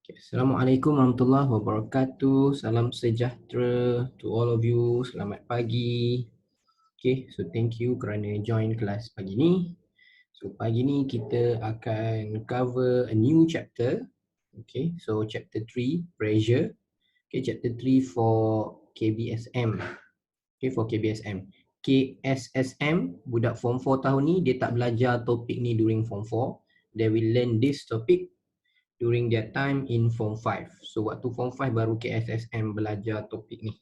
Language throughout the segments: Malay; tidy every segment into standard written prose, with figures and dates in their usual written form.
Okay. Assalamualaikum warahmatullahi wabarakatuh. Salam sejahtera to all of you. Selamat pagi. Okay, so thank you kerana join kelas pagi ni. So pagi ni kita akan cover a new chapter. Okay, so chapter 3, pressure. Okay, chapter 3 for KBSM. Okay, for KBSM. KSSM, budak form 4 tahun ni, dia tak belajar topik ni during form 4. They will learn this topic during their time in form 5. So waktu form 5 baru KSSM belajar topik ni.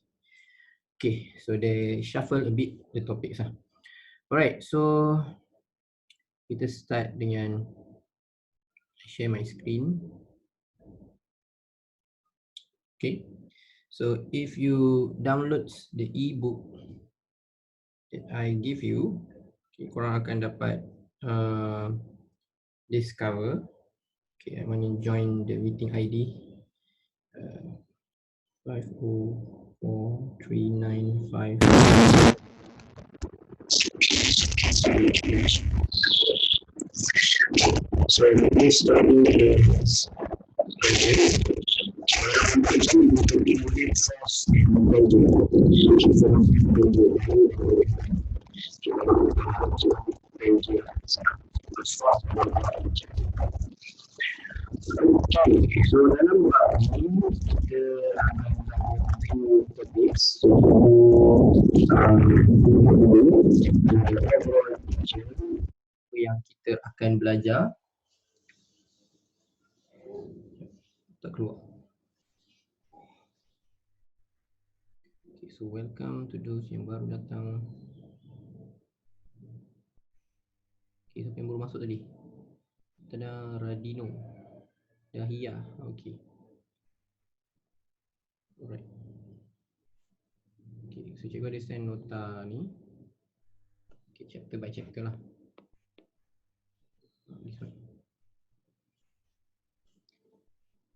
Okay, so they shuffle a bit the topics lah. Alright, so kita start dengan share my screen. Okay, so if you download the e-book that I give you, okay, korang akan dapat this cover. Okay, I'm going to join the meeting ID 504395. So we start with so dalam bab ni kita akan topik yang kita akan belajar. Tak keluar. Okay, so welcome to those yang baru datang. Okay, siapa yang baru masuk tadi? Ada Radino, Dahia, okay. Alright. Okay, so cikgu ada send nota ni. Okay, chapter by chapter lah. This one.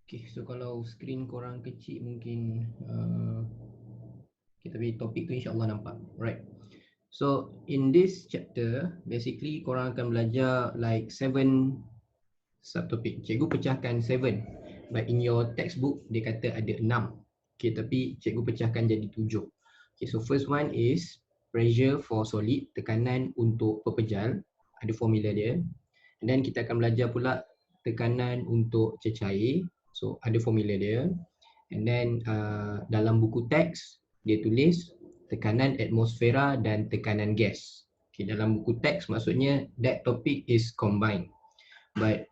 Okay, so kalau screen korang kecil mungkin okay, tapi topik tu insyaAllah nampak. Right. So in this chapter, basically korang akan belajar like 7 subtopik. Cikgu pecahkan 7, but in your textbook dia kata ada 6. Okay, tapi cikgu pecahkan jadi 7. Okay, so first one is pressure for solid, tekanan untuk pepejal, ada formula dia. And then kita akan belajar pula tekanan untuk cecair, so ada formula dia. And then dalam buku teks dia tulis tekanan atmosfera dan tekanan gas. Okay, dalam buku teks maksudnya that topic is combined. But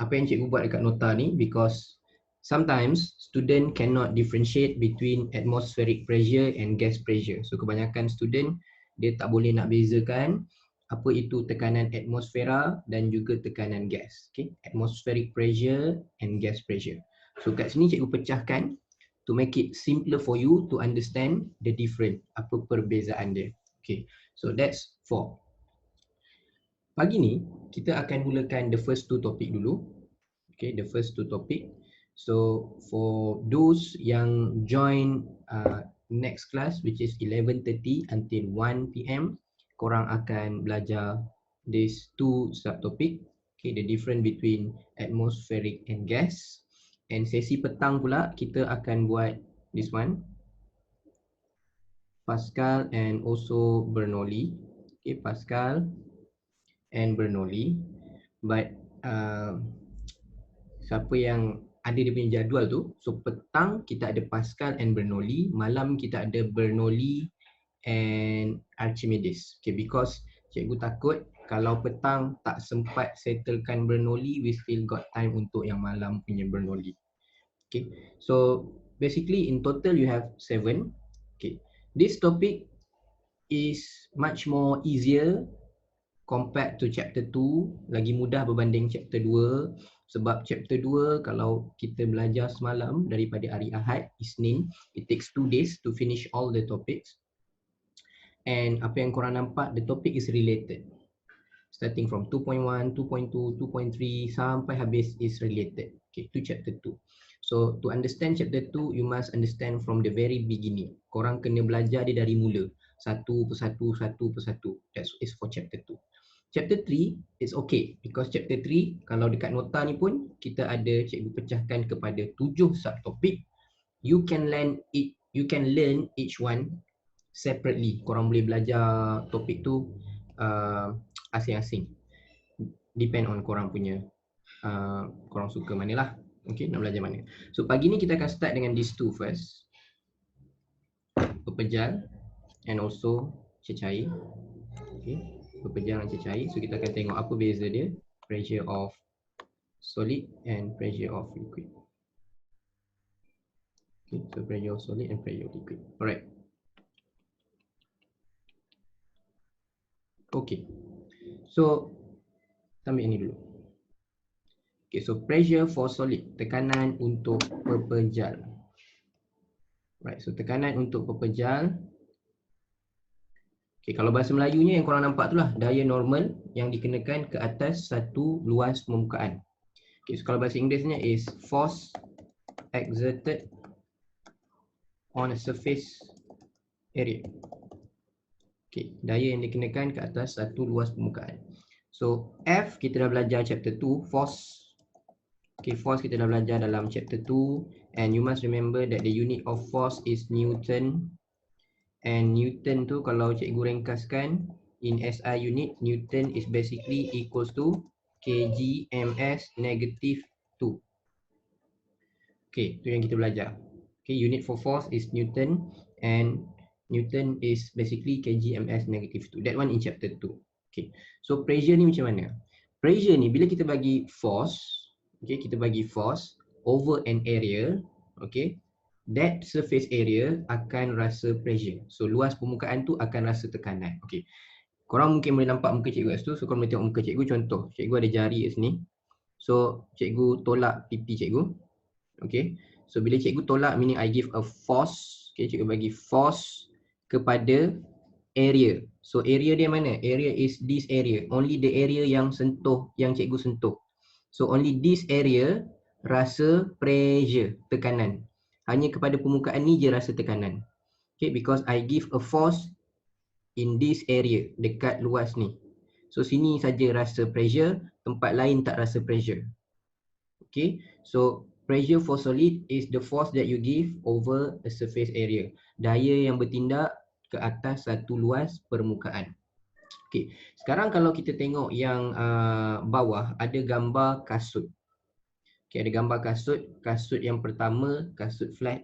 apa yang cikgu buat dekat nota ni, because sometimes student cannot differentiate between atmospheric pressure and gas pressure. So kebanyakan student dia tak boleh nak bezakan apa itu tekanan atmosfera dan juga tekanan gas. Okay, atmospheric pressure and gas pressure. So kat sini cikgu pecahkan to make it simpler for you to understand the different, apa perbezaan dia. Okay, so that's 4. Pagi ni kita akan mulakan the first 2 topik dulu. Okay, the first 2 topik. So for those yang join next class which is 11:30 until 1 PM, korang akan belajar these 2 subtopic. Okay, the difference between atmospheric and gas. And sesi petang pula kita akan buat this one, Pascal and also Bernoulli. Okay, Pascal and Bernoulli. But siapa yang ada dia punya jadual tu, so petang kita ada Pascal and Bernoulli, malam kita ada Bernoulli and Archimedes. Okay, because cikgu takut kalau petang tak sempat settlekan Bernoulli, we still got time untuk yang malam punya Bernoulli. Okay, so basically in total you have 7. Okay, this topic is much more easier compared to chapter 2, lagi mudah berbanding chapter 2. Sebab chapter 2 kalau kita belajar semalam daripada hari Ahad, Isnin, it takes 2 days to finish all the topics. And apa yang korang nampak, the topic is related. Starting from 2.1, 2.2, 2.3 sampai habis is related. Okay, to chapter 2. So to understand chapter 2, you must understand from the very beginning. Korang kena belajar dia dari mula. Satu persatu. That's is for chapter 2. Chapter 3 is okay because chapter 3 kalau dekat nota ni pun kita ada cikgu pecahkan kepada 7 subtopik. You can learn each one separately. Korang boleh belajar topik tu asing-asing. Depend on korang punya korang suka mana lah. Okay, nak belajar mana. So pagi ni kita akan start dengan these two first. Pepejal and also cecair. Okay, pepejal dan cecair. So kita akan tengok apa beza dia, pressure of solid and pressure of liquid. Okay, so pressure of solid and pressure of liquid. Alright. Okay. So ambil ini dulu. Okay, so pressure for solid, tekanan untuk pepejal. Right, so tekanan untuk pepejal. Okay, kalau bahasa Melayunya yang korang nampak tu lah, daya normal yang dikenakan ke atas satu luas permukaan. Okay, so kalau bahasa Inggerisnya is force exerted on a surface area. Okay, daya yang dikenakan ke atas satu luas permukaan. So F kita dah belajar chapter 2, force. Okay, force kita dah belajar dalam chapter 2 and you must remember that the unit of force is Newton. And Newton tu kalau cikgu ringkaskan in SI unit, Newton is basically equals to kg ms negative 2. Okay, tu yang kita belajar. Okay, unit for force is Newton and Newton is basically kg ms negative 2. That one in chapter 2. Okay, so pressure ni macam mana? Pressure ni bila kita bagi force, okay, kita bagi force over an area, okay, that surface area akan rasa pressure. So luas permukaan tu akan rasa tekanan. Okay, korang mungkin boleh nampak muka cikgu kat situ. So korang boleh tengok muka cikgu. Contoh, cikgu ada jari kat sini. So cikgu tolak pipi cikgu. Okay, so bila cikgu tolak meaning I give a force. Okay, cikgu bagi force kepada area. So area dia mana? Area is this area. Only the area yang sentuh, yang cikgu sentuh. So only this area rasa pressure, tekanan. Hanya kepada permukaan ni je rasa tekanan. Okay, because I give a force in this area, dekat luas ni. So sini saja rasa pressure, tempat lain tak rasa pressure. Okay, so pressure for solid is the force that you give over a surface area. Daya yang bertindak ke atas satu luas permukaan. Okay, sekarang kalau kita tengok yang bawah ada gambar kasut. Okay, ada gambar kasut. Kasut yang pertama kasut flat.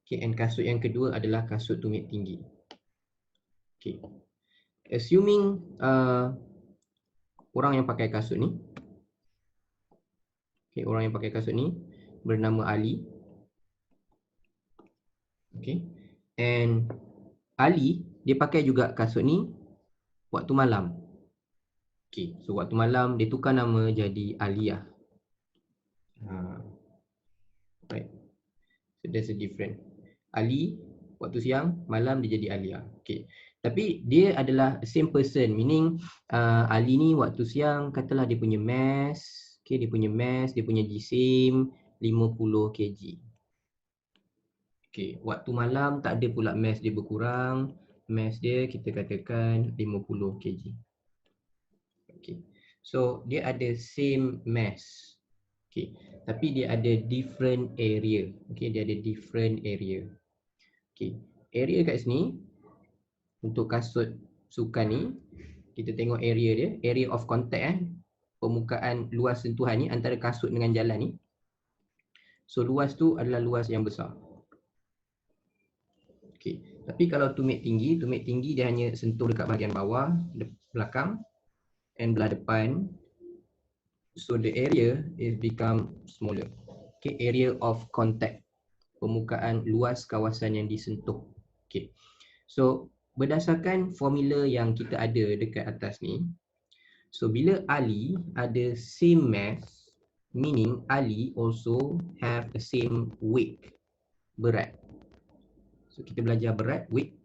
Okay, and kasut yang kedua adalah kasut tumit tinggi. Okay, assuming orang yang pakai kasut ni, okay, orang yang pakai kasut ni bernama Ali. Okay, and Ali dia pakai juga kasut ni waktu malam. Okay, so waktu malam dia tukar nama jadi Aliyah. Right, so there's a difference. Ali waktu siang, malam dia jadi Aliyah. Okay, tapi dia adalah same person, meaning Ali ni waktu siang katalah dia punya mass, okay, dia punya jisim 50 kg. Okay, waktu malam tak ada pula mass dia berkurang, mass dia kita katakan 50 kg. Okay, so dia ada same mass. Okay, tapi dia ada different area. Okay, dia ada different area. Okay, area kat sini untuk kasut sukan ni, kita tengok area dia, area of contact permukaan luas sentuhan ni antara kasut dengan jalan ni. So luas tu adalah luas yang besar. Okay, tapi kalau tumit tinggi dia hanya sentuh dekat bahagian bawah, belakang and belah depan. So the area is become smaller. Okay, area of contact, permukaan luas kawasan yang disentuh. Okay, so berdasarkan formula yang kita ada dekat atas ni, so bila Ali ada same mass, meaning Ali also have the same weight, berat. So kita belajar berat, weight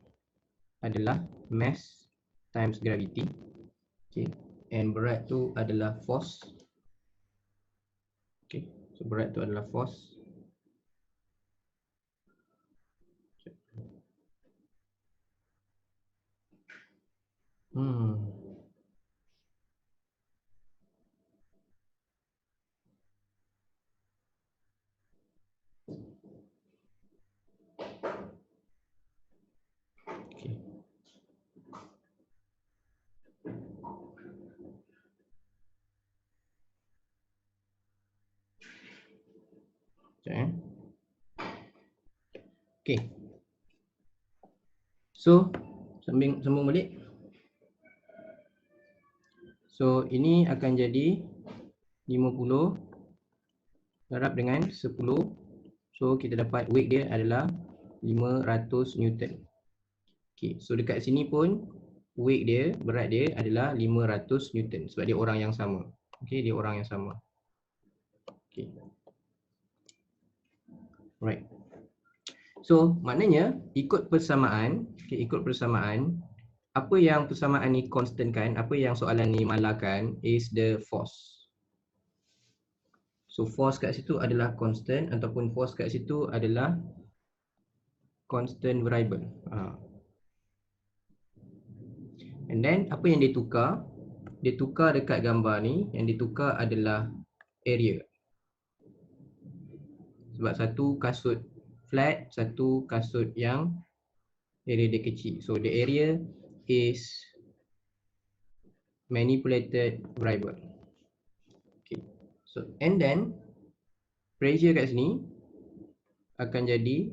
adalah mass times gravity. Okay, and berat tu adalah force. Okay, so berat tu adalah force. Okay. So, sambung balik. So, ini akan jadi 50 darab dengan 10. So, kita dapat weight dia adalah 500 Newton. Okay, so dekat sini pun weight dia, berat dia adalah 500 Newton sebab dia orang yang sama. Okay, dia orang yang sama. Okay. Right. So, maknanya ikut persamaan, okay, ikut persamaan, apa yang persamaan ni constant kan, apa yang soalan ni malahkan is the force. So, force kat situ adalah constant ataupun force kat situ adalah constant variable. And then, apa yang dia tukar? Dia tukar dekat gambar ni, yang ditukar adalah area. Sebab satu kasut flat, satu kasut yang area dia kecil. So, the area is manipulated variable. Okay. So, and then, pressure kat sini akan jadi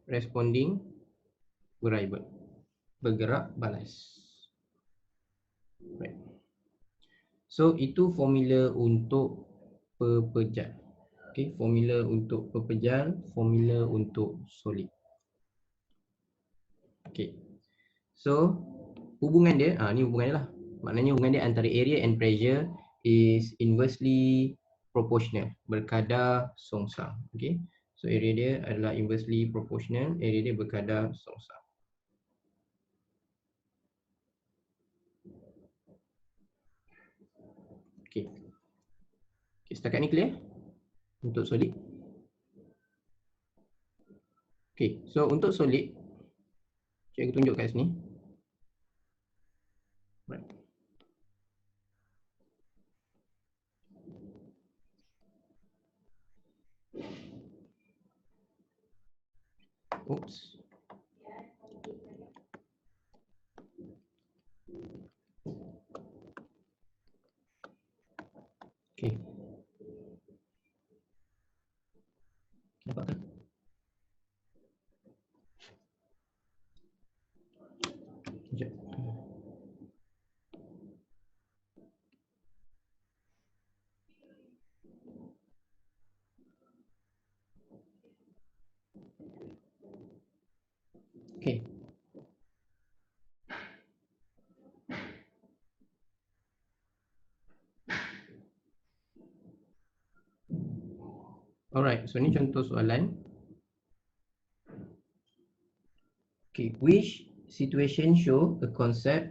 responding variable. Bergerak balas. Right. So, itu formula untuk pepejal. Okay, formula untuk pepejal, formula untuk solid. Okay. So, hubungan dia, ni hubungan dia lah. Maknanya hubungan dia antara area and pressure is inversely proportional, berkadar songsang. Okay. So, area dia adalah inversely proportional, area dia berkadar songsang. Okay. Okay, setakat ni clear? Untuk solid. Okay, so untuk solid, cikgu tunjuk kat sini. Right. Oops. Okay. Nampak tak? Sekejap. Okay. Alright, so ni contoh soalan. Okay, which situation show a concept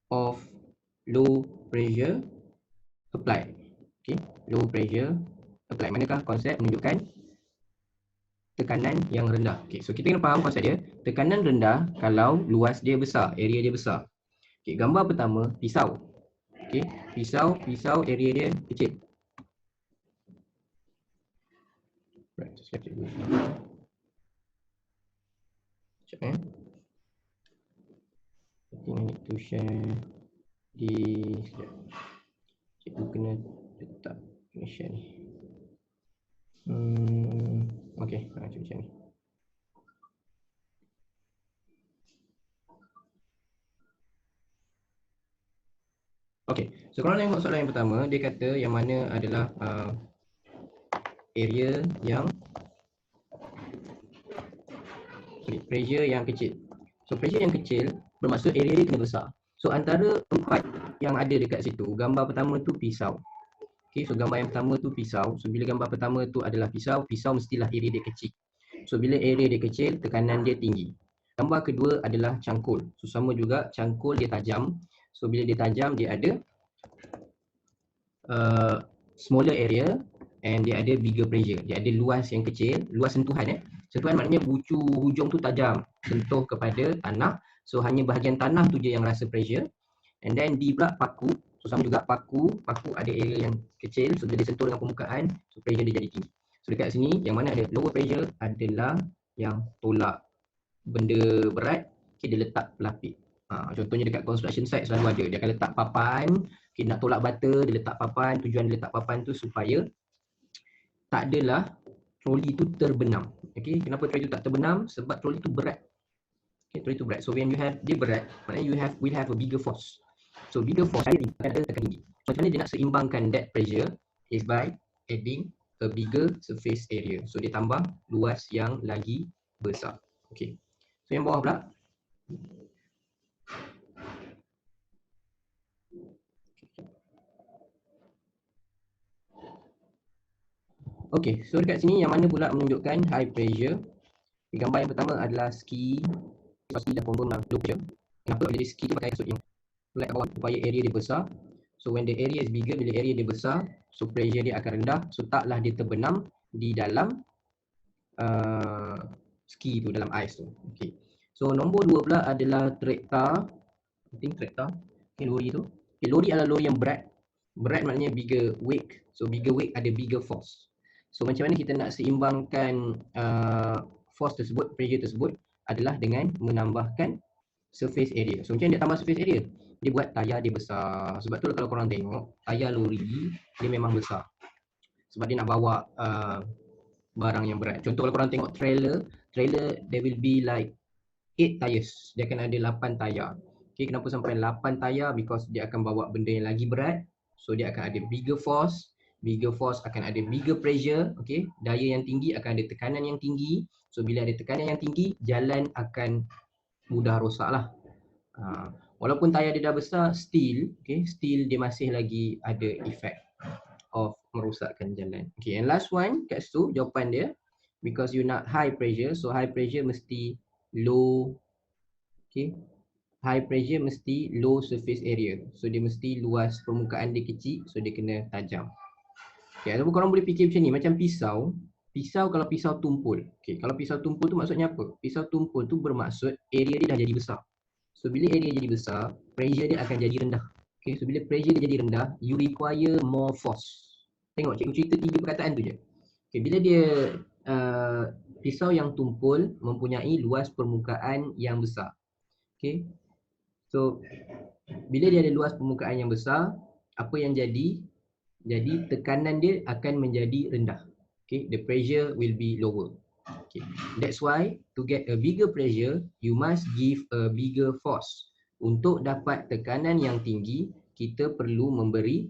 of low pressure applied? Okay, low pressure applied. Manakah konsep menunjukkan tekanan yang rendah? Okay, so kita kena faham konsep dia. Tekanan rendah kalau luas dia besar, area dia besar. Okay, gambar pertama, pisau. Okay, pisau area dia kecil. Right, sekejap cikgu. Sekejap I think I need to share di sekejap. Cikgu kena letak share ni. Okay, cikgu macam ni. Okay, so kalau tengok soalan yang pertama, dia kata yang mana adalah area yang pressure yang kecil. So pressure yang kecil bermaksud area dia kena besar. So antara empat yang ada dekat situ, gambar pertama tu pisau. Okay, so gambar yang pertama tu pisau. So bila gambar pertama tu adalah pisau, pisau mestilah area dia kecil. So bila area dia kecil, tekanan dia tinggi. Gambar kedua adalah cangkul. So sama juga, cangkul dia tajam. So bila dia tajam, dia ada smaller area and dia ada bigger pressure. Dia ada luas yang kecil, luas sentuhan. Sentuhan maknanya bucu hujung tu tajam, sentuh kepada tanah. So hanya bahagian tanah tu je yang rasa pressure. And then D pula paku. So sama juga paku ada area yang kecil. So bila dia sentuh dengan permukaan, so pressure dia jadi tinggi. So dekat sini yang mana ada lower pressure adalah yang tolak benda berat, okay, dia letak pelapis. Contohnya dekat construction site selalu ada. Dia akan letak papan, okay, nak tolak bata, dia letak papan. Tujuan dia letak papan tu supaya tak adalah troli itu terbenam. Okay, kenapa troli itu tak terbenam? Sebab troli itu berat. Okay, troli itu berat. So when you have dia berat, maknanya will have a bigger force. So bigger force ada tekan tinggi. So macam mana dia nak seimbangkan that pressure is by adding a bigger surface area. So dia tambah luas yang lagi besar. Okay. So yang bawah pula. Okay, so dekat sini yang mana pula menunjukkan high pressure. Gambar yang pertama adalah ski. Ski dah confirm lah low pressure. Kenapa? Jadi ski tu pakai kasut yang flat bawah supaya area dia besar. So when the area is bigger, bila area dia besar, so pressure dia akan rendah. So taklah dia terbenam di dalam ski tu, dalam ice tu. Okay. So nombor 2 pula adalah trekta. I think trekta. Okay, lori tu. Okay, lori adalah lori yang berat. Berat maknanya bigger weight. So bigger weight ada bigger force. So macam mana kita nak seimbangkan force tersebut, pressure tersebut adalah dengan menambahkan surface area. So macam mana dia tambah surface area? Dia buat tayar dia besar. Sebab tu kalau korang tengok, tayar lori dia memang besar. Sebab dia nak bawa barang yang berat. Contoh kalau korang tengok trailer there will be like 8 tires. Dia akan ada 8 tayar. Okay, kenapa sampai 8 tayar? Because dia akan bawa benda yang lagi berat. So dia akan ada bigger force. Bigger force akan ada bigger pressure. Okay, daya yang tinggi akan ada tekanan yang tinggi. So bila ada tekanan yang tinggi, jalan akan mudah rosak lah. Walaupun tayar dia dah besar, still dia masih lagi ada effect of merosakkan jalan. Okay, and last one kat situ jawapan dia, because you nak high pressure, so high pressure mesti low. Okay, high pressure mesti low surface area. So dia mesti luas permukaan dia kecil, so dia kena tajam. Okay, ataupun korang boleh fikir macam ni, macam pisau. Pisau kalau pisau tumpul. Okay, kalau pisau tumpul tu maksudnya apa? Pisau tumpul tu bermaksud area dia dah jadi besar. So bila area jadi besar, pressure dia akan jadi rendah. Okay, so bila pressure dia jadi rendah, you require more force. Tengok cikgu cerita 3 perkataan tu je. Okay, bila dia pisau yang tumpul mempunyai luas permukaan yang besar. Okay, so bila dia ada luas permukaan yang besar, apa yang jadi? Jadi tekanan dia akan menjadi rendah. Okay, the pressure will be lower. Okay, that's why to get a bigger pressure, you must give a bigger force. Untuk dapat tekanan yang tinggi, kita perlu memberi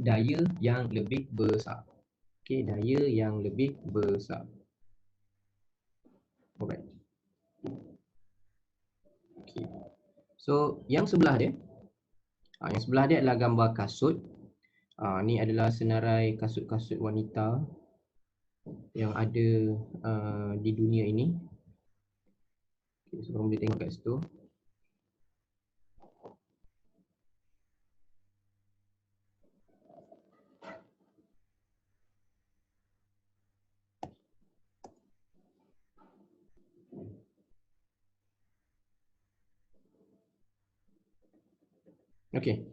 daya yang lebih besar. Okay, daya yang lebih besar. Alright. Okay. So yang sebelah dia, yang sebelah dia adalah gambar kasut. Ni adalah senarai kasut-kasut wanita yang ada di dunia ini. Okay, so korang boleh tengok kat situ. Okay.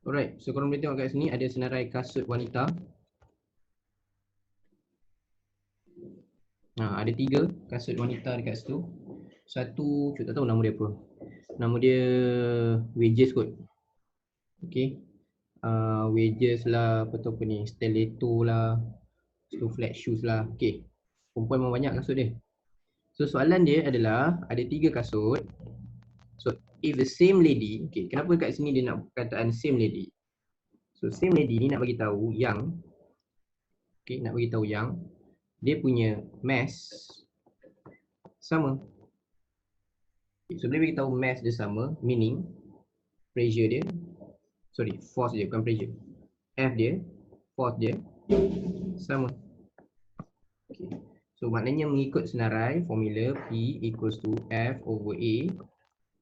Alright, so korang boleh tengok kat sini ada senarai kasut wanita. Ada 3 kasut wanita dekat situ. Satu, saya tak tahu nama dia apa. Nama dia wedges kot. Okay. Wedges lah, apa tu apa ni, stiletto lah, flat shoes lah. Okay. Perempuan memang banyak kasut dia. So soalan dia adalah ada 3 kasut. So if the same lady, okay, kenapa kat sini dia nak perkataan same lady? So same lady ni nak bagi tahu yang, okay, nak bagi tahu yang dia punya mass sama. Okay, so bila bagi tahu mass dia sama, meaning pressure dia, force dia bukan pressure. F dia, force dia sama. Okay. So maknanya mengikut senarai formula P equals to F over A.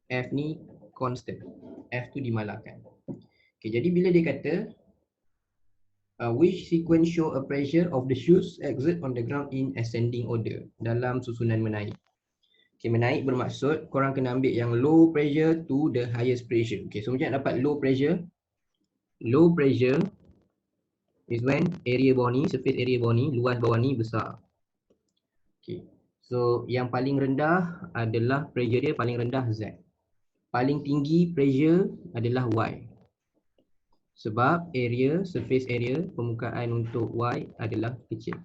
F ni constant. F tu dimalahkan. Okay, jadi bila dia kata which sequence show a pressure of the shoes exert on the ground in ascending order, dalam susunan menaik. Okay, menaik bermaksud korang kena ambil yang low pressure to the highest pressure. Okay, so macam nak dapat low pressure? Low pressure is when area bawah ni, surface area bawah ni, luas bawah ni besar. Okay, so yang paling rendah adalah pressure dia paling rendah Z. Paling tinggi pressure adalah Y. Sebab surface area permukaan untuk Y adalah kecil.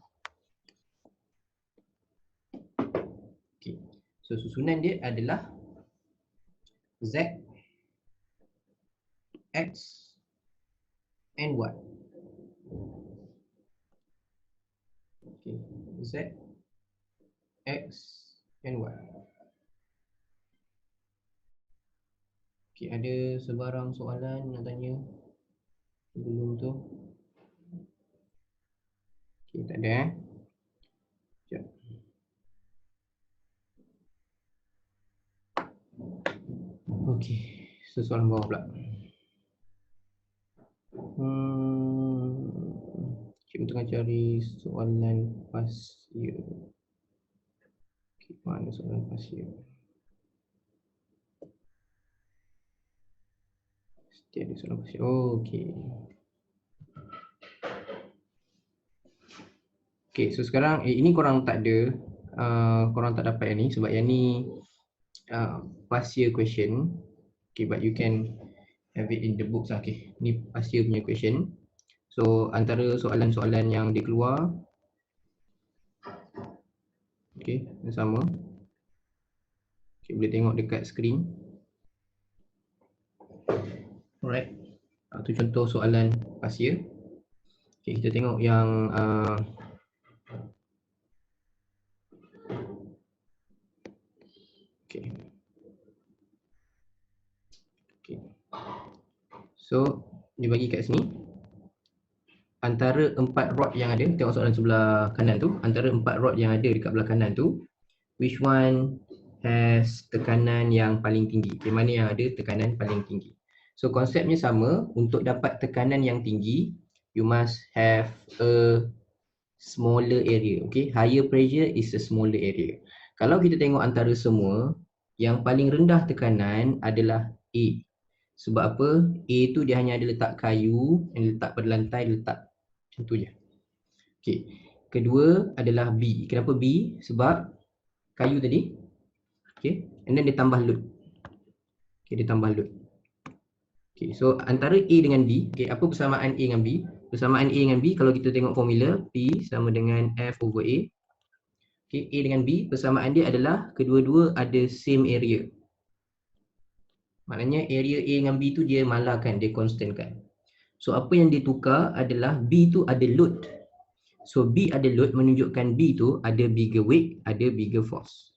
Okay. So susunan dia adalah Z, X, and Y. Okay. Z, X, and Y. Okay, ada sebarang soalan nak tanya sebelum tu? Okay, tak ada. Sekejap. Okay, so soalan bawah pula. Cikgu tengah cari soalan pasir. Okay, mana soalan pasir? Mesti ada soalan pasir. Oh, okay. Okay, so sekarang ini korang tak ada, korang tak dapat yang ni sebab yang ni past year question. Okay, but you can have it in the books lah. Okay, ni past year punya question. So antara soalan-soalan yang dia keluar, okay, yang sama. Okay, boleh tengok dekat skrin. Alright, tu contoh soalan past year. Okay, kita tengok yang okay. Okay. So dia bagi kat sini antara 4 rod yang ada, tengok soalan sebelah kanan tu, antara 4 rod yang ada dekat belah kanan tu, which one has tekanan yang paling tinggi? Okay, mana yang ada tekanan paling tinggi? So konsepnya sama, untuk dapat tekanan yang tinggi, you must have a smaller area. Okay, higher pressure is a smaller area. Kalau kita tengok antara semua, yang paling rendah tekanan adalah A. Sebab apa? A tu dia hanya ada letak kayu, yang letak pada lantai, letak macam tu je. Okay. Kedua adalah B. Kenapa B? Sebab kayu tadi. Okay. And then dia tambah load. Okay, dia tambah load. Okay, so antara A dengan B, okay, apa persamaan A dengan B? Persamaan A dengan B, kalau kita tengok formula, P sama dengan F over A. Okay, A dengan B, persamaan dia adalah kedua-dua ada same area. Maknanya area A dengan B tu dia malarkan, dia constant kan. So apa yang dia tukar adalah B tu ada load. So B ada load menunjukkan B tu ada bigger weight, ada bigger force.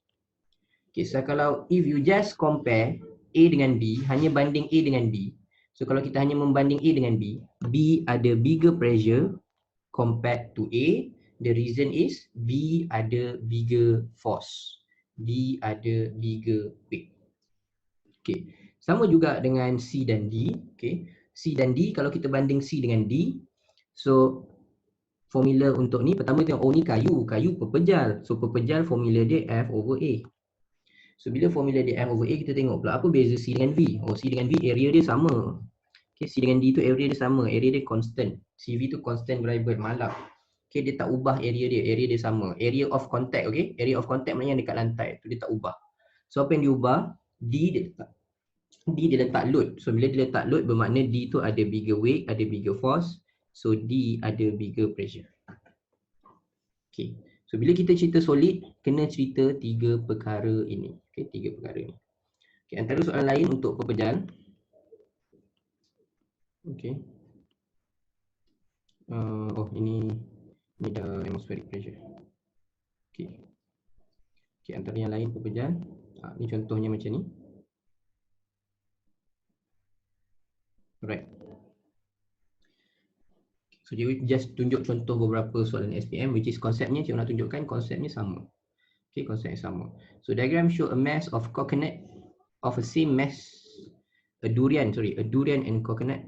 Okay, so kalau if you just compare A dengan B, hanya banding A dengan B. So kalau kita hanya membanding A dengan B, B ada bigger pressure compared to A. The reason is B ada bigger force. B ada bigger weight. Okay, sama juga dengan C dan D. Okay, C dan D, kalau kita banding C dengan D, so formula untuk ni, pertama tengok, oh ni kayu pepejal. So pepejal formula dia F over A. So bila formula dia F over A, kita tengok pula apa beza C dengan V. Oh, C dengan V area dia sama. Okay, C dengan D tu area dia sama, area dia constant. CV tu constant variable, malap. Okay, dia tak ubah area dia sama. Area of contact, okay. Area of contact maknanya dekat lantai, tu dia tak ubah. So apa yang diubah? D dia letak load. So bila dia letak load bermakna D tu ada bigger weight, ada bigger force. So D ada bigger pressure. Okay. So bila kita cerita solid, kena cerita 3 perkara ini. Okay, 3 perkara ini. Okay, antara soalan lain untuk pepejal. Okay. Oh ini dah atmospheric pressure. Okay. Okay, antara yang lain pepejal. Ni contohnya macam ni. Alright. So cikgu just tunjuk contoh beberapa soalan SPM, which is konsepnya cikgu nak tunjukkan konsepnya sama. Okay, konsepnya sama. So diagram show a mass of coconut of a same mass, a durian and coconut.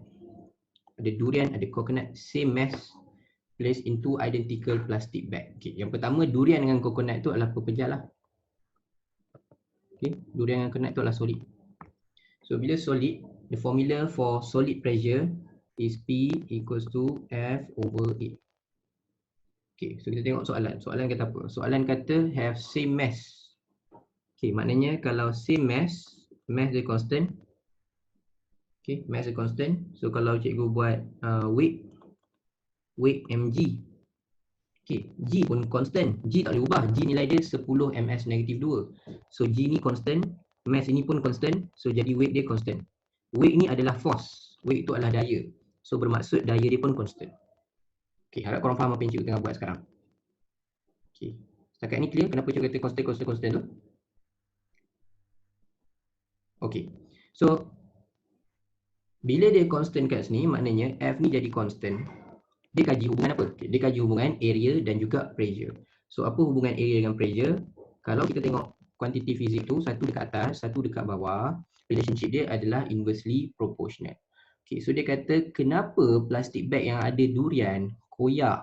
Ada durian, ada coconut, same mass, placed in 2 identical plastic bag. Okay, yang pertama durian dengan coconut tu adalah pepejal lah. Okay, durian dengan coconut tu adalah solid. So bila solid, the formula for solid pressure is P equals to F over A. Okay, so kita tengok soalan. Soalan kata apa? Soalan kata have same mass. Okay, maknanya kalau same mass, mass dia constant. Okay, mass a constant. So kalau cikgu buat weight mg, okay, g pun constant. G tak boleh ubah. G nilai dia 10 ms negatif 2. So g ni constant, mass ini pun constant. So jadi weight dia constant. Weight ni adalah force. Weight itu adalah daya. So bermaksud daya dia pun constant. Okay, harap korang faham apa yang cikgu tengah buat sekarang. Okay, setakat ni clear kenapa cikgu kata constant tu? Okay, so bila dia constant kat sini, maknanya F ni jadi constant. Dia kaji hubungan apa? Dia kaji hubungan area dan juga pressure. So apa hubungan area dengan pressure? Kalau kita tengok kuantiti fizik tu, satu dekat atas, satu dekat bawah, relationship dia adalah inversely proportional. Okay, so dia kata kenapa plastik bag yang ada durian koyak?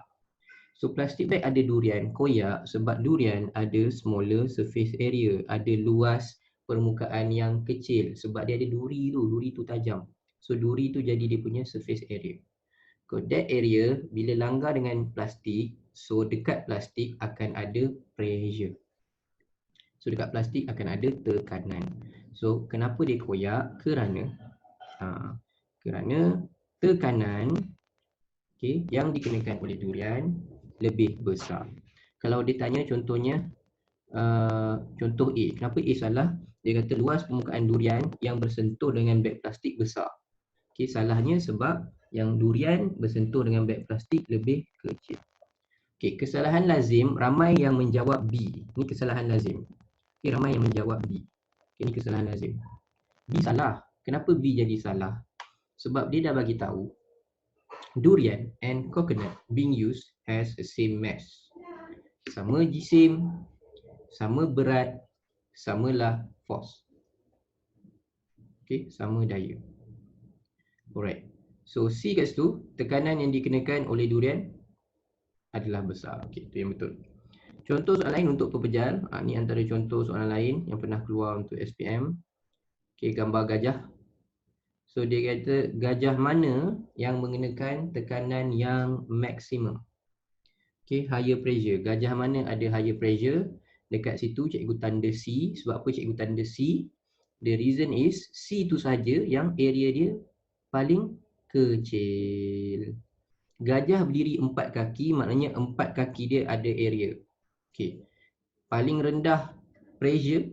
So plastik bag ada durian koyak sebab durian ada smaller surface area, ada luas permukaan yang kecil sebab dia ada duri tu tajam. So duri tu jadi dia punya surface area. So that area bila langgar dengan plastik, so dekat plastik akan ada pressure. So dekat plastik akan ada tekanan. So kenapa dia koyak? Kerana tekanan yang dikenakan oleh durian lebih besar. Kalau dia tanya contohnya contoh A, kenapa A salah? Dia kata luas permukaan durian yang bersentuh dengan beg plastik besar. Salahnya sebab yang durian bersentuh dengan beg plastik lebih kecil. Kesalahan lazim, ramai yang menjawab B. Ini kesalahan lazim. Ramai yang menjawab B. Ini kesalahan lazim. B salah. Kenapa B jadi salah? Sebab dia dah bagi tahu durian and coconut being used has the same mass. Sama jisim, sama berat, samalah force. Sama daya. Alright. So C kat situ, tekanan yang dikenakan oleh durian adalah besar. Itu yang betul. Contoh soalan lain untuk pepejal. Ni antara contoh soalan lain yang pernah keluar untuk SPM. Gambar gajah. So dia kata gajah mana yang mengenakan tekanan yang maksimum? Higher pressure. Gajah mana ada higher pressure? Dekat situ cikgu tanda C. Sebab apa cikgu tanda C? The reason is C tu saja yang area dia paling kecil. Gajah berdiri 4 kaki, maknanya 4 kaki dia ada area. Paling rendah pressure.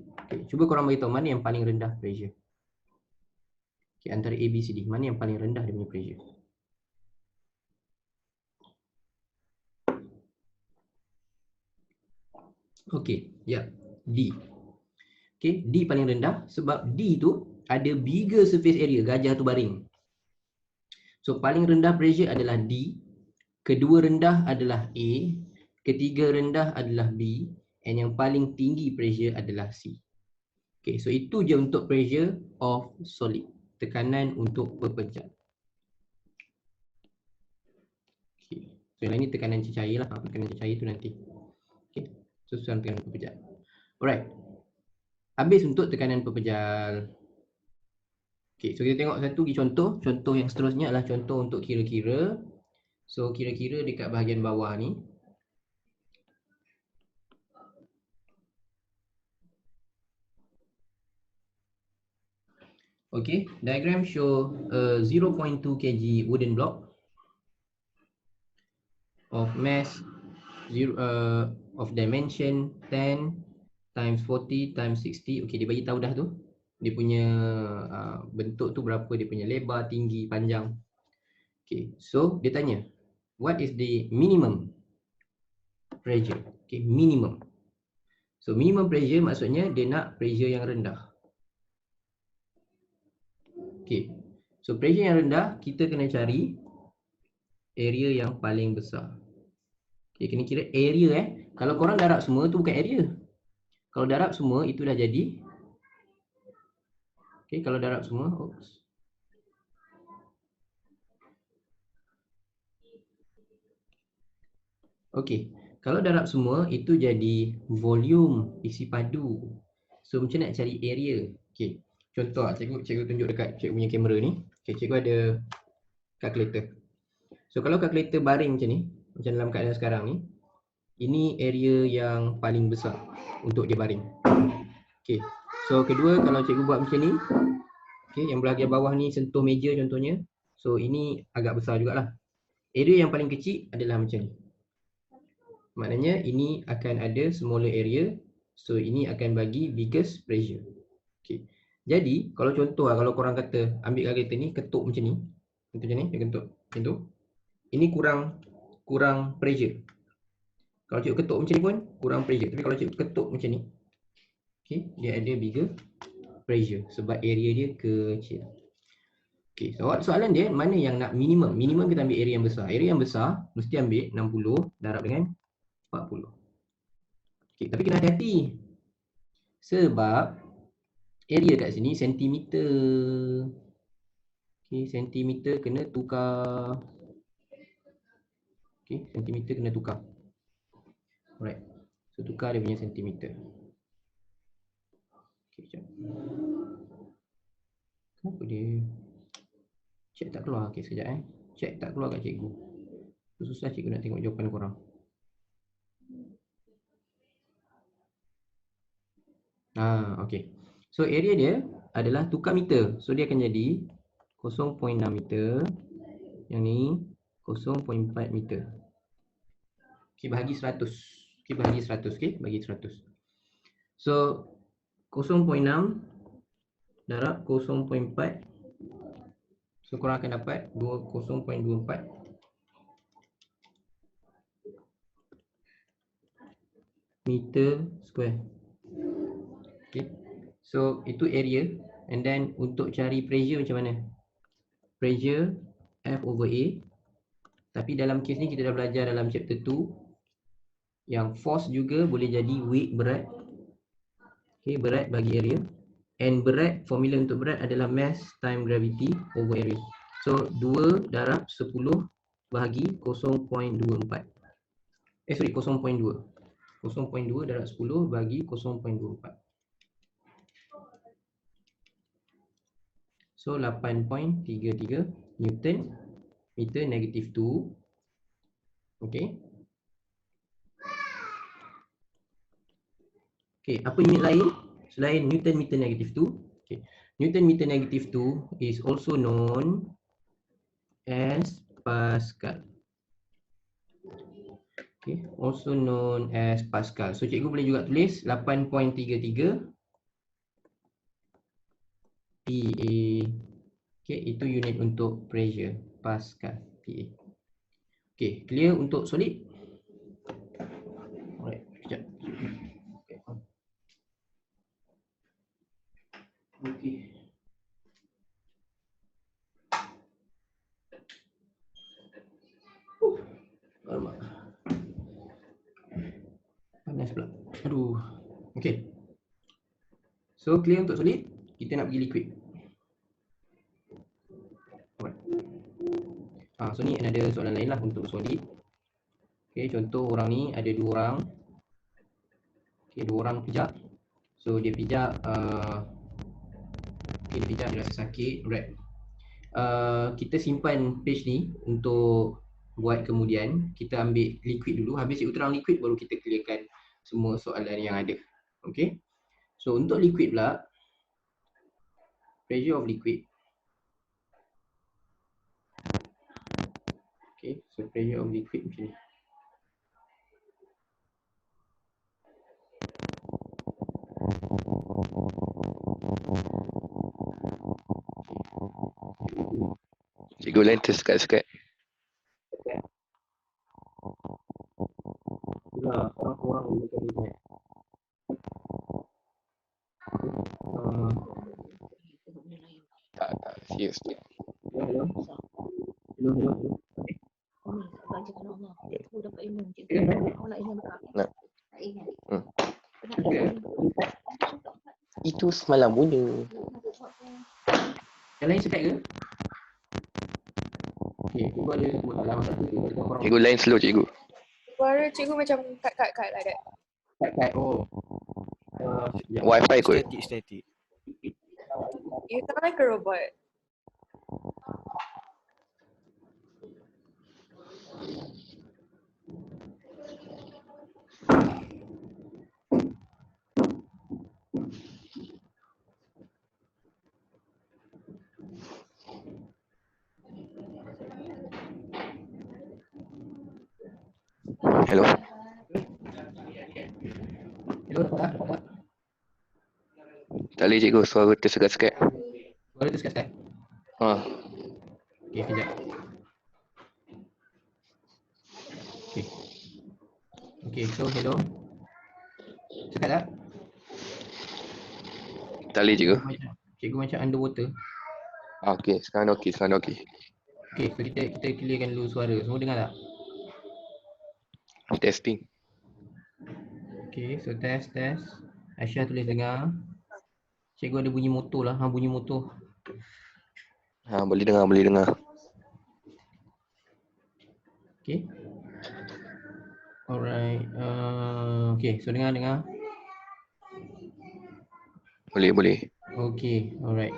Cuba korang beritahu mana yang paling rendah pressure. Antara A, B, C, D, mana yang paling rendah dia punya pressure? D. D paling rendah sebab D tu ada bigger surface area, gajah tu baring. So paling rendah pressure adalah D, kedua rendah adalah A, ketiga rendah adalah B, and yang paling tinggi pressure adalah C. So itu je untuk pressure of solid, tekanan untuk pepejal. So yang ini tekanan cecair lah, tekanan cecair tu nanti. So tekanan pepejal. Alright. Habis untuk tekanan pepejal. So kita tengok satu lagi contoh. Contoh yang seterusnya adalah contoh untuk kira-kira. So kira-kira dekat bahagian bawah ni. Diagram show a 0.2 kg wooden block of mass of dimension 10 times 40 times 60. Dia bagi tahu dah tu. Dia punya bentuk tu berapa, dia punya lebar, tinggi, panjang. So dia tanya, what is the minimum pressure? Minimum. So minimum pressure maksudnya dia nak pressure yang rendah. So pressure yang rendah, kita kena cari area yang paling besar. Kena kira area Kalau korang darab semua tu bukan area. Kalau darab semua itu dah jadi. Kalau darab semua, kalau darab semua itu jadi volume isi padu. So macam nak cari area. Contoh cikgu tunjuk dekat cikgu punya kamera ni. Cikgu ada kalkulator. So kalau kalkulator baring macam ni, macam dalam keadaan sekarang ni, ini area yang paling besar untuk dia baring. So kedua, kalau cikgu buat macam ni, Okay, yang bahagian bawah ni sentuh meja contohnya. So ini agak besar jugalah. Area yang paling kecil adalah macam ni. Maknanya ini akan ada smaller area. So ini akan bagi biggest pressure. Okay. Jadi kalau contoh lah, kalau korang kata ambil kalkulator ni, ketuk macam ni. Contoh macam ni, dia ketuk macam tu. Ini kurang pressure. Kalau cikgu ketuk macam ni pun kurang pressure. Tapi kalau cikgu ketuk macam ni, okay, dia ada bigger pressure sebab area dia kecil. Okay, soalan dia mana yang nak minimum? Minimum kita ambil area yang besar. Area yang besar mesti ambil 60 darab dengan 40. Okay, tapi kena hati-hati. Sebab area kat sini sentimeter. Okay, sentimeter kena tukar. Okay, sentimeter kena tukar. Alright. So tukar dia punya sentimeter. Okay, sekejap. Kenapa dia cek tak keluar? Okay, sekejap Cek tak keluar kat cikgu. Susah cikgu nak tengok jawapan korang. Okay. So area dia adalah tukar meter. So dia akan jadi 0.6 meter. Yang ni 0.4 meter. Okay, bahagi 100. Okay, bahagi 100. Okay, bagi 100. So 0.6 darab 0.4. So korang akan dapat 0.24 meter square. Okay. So itu area. And then untuk cari pressure macam mana? Pressure F over A. Tapi dalam kes ni kita dah belajar dalam chapter 2 yang force juga boleh jadi weight, berat. Okay, berat bagi area. And berat, formula untuk berat adalah mass time gravity over area. So 2 darab 10 bahagi 0.24. Sorry, 0.2. 0.2 darab 10 bagi 0.24. So 8.33 Newton meter negative 2. Okay. Okay, apa unit lain selain Newton meter negative 2? Okay. Newton meter negative 2 is also known as Pascal. Okay, also known as Pascal. So cikgu boleh juga tulis 8.33 PA. Okay, itu unit untuk pressure, Pascal, PA. Okay, clear untuk solid? Alright, sekejap. Okay. Alamak. Panas pula. Aduh. Okay. So clear untuk solid, kita nak pergi liquid. Alright. So ni ada soalan lain lah untuk solid. Okay, contoh orang ni ada 2 orang. Okay, 2 orang pijak. So dia pijak dia pijak, dia rasa sakit. Alright. Kita simpan page ni untuk buat kemudian. Kita ambil liquid dulu. Habis cikgu terang liquid baru kita clearkan semua soalan yang ada. Okay. So untuk liquid pula, pressure of liquid. Okay, so pressure of liquid macam ni. Cikgu lain tersekat-sekat. Itulah orang-orang macam ni. Tak, serius. Hello. Itu semalam punya. Yang lain sekat ke? Okay, cuba ada sebut alamat satu. Cikgu lain slow cikgu. Suara cikgu macam kat like that. Kat, oh. Wifi kot. Static. You sound like a robot. Hello. Hello, dapat tak? Tak boleh cikgu, suara tersekat-sekat. Suara tu sekat-sekat. Ha. Okey, kejap. Okey. Okey, so hello. Sekat tak? Tak boleh cikgu. Cikgu macam underwater. Okey, sekarang okey, sekarang okey. Okey, so kita clearkan dulu suara. Semua dengar tak? Testing. Okey, so test. Aisyah tulis dengar. Cikgu ada bunyi motor lah. Bunyi motor. Ha, boleh dengar, boleh dengar. Okey. Alright. Okey, so dengar. Boleh, boleh. Okey, alright.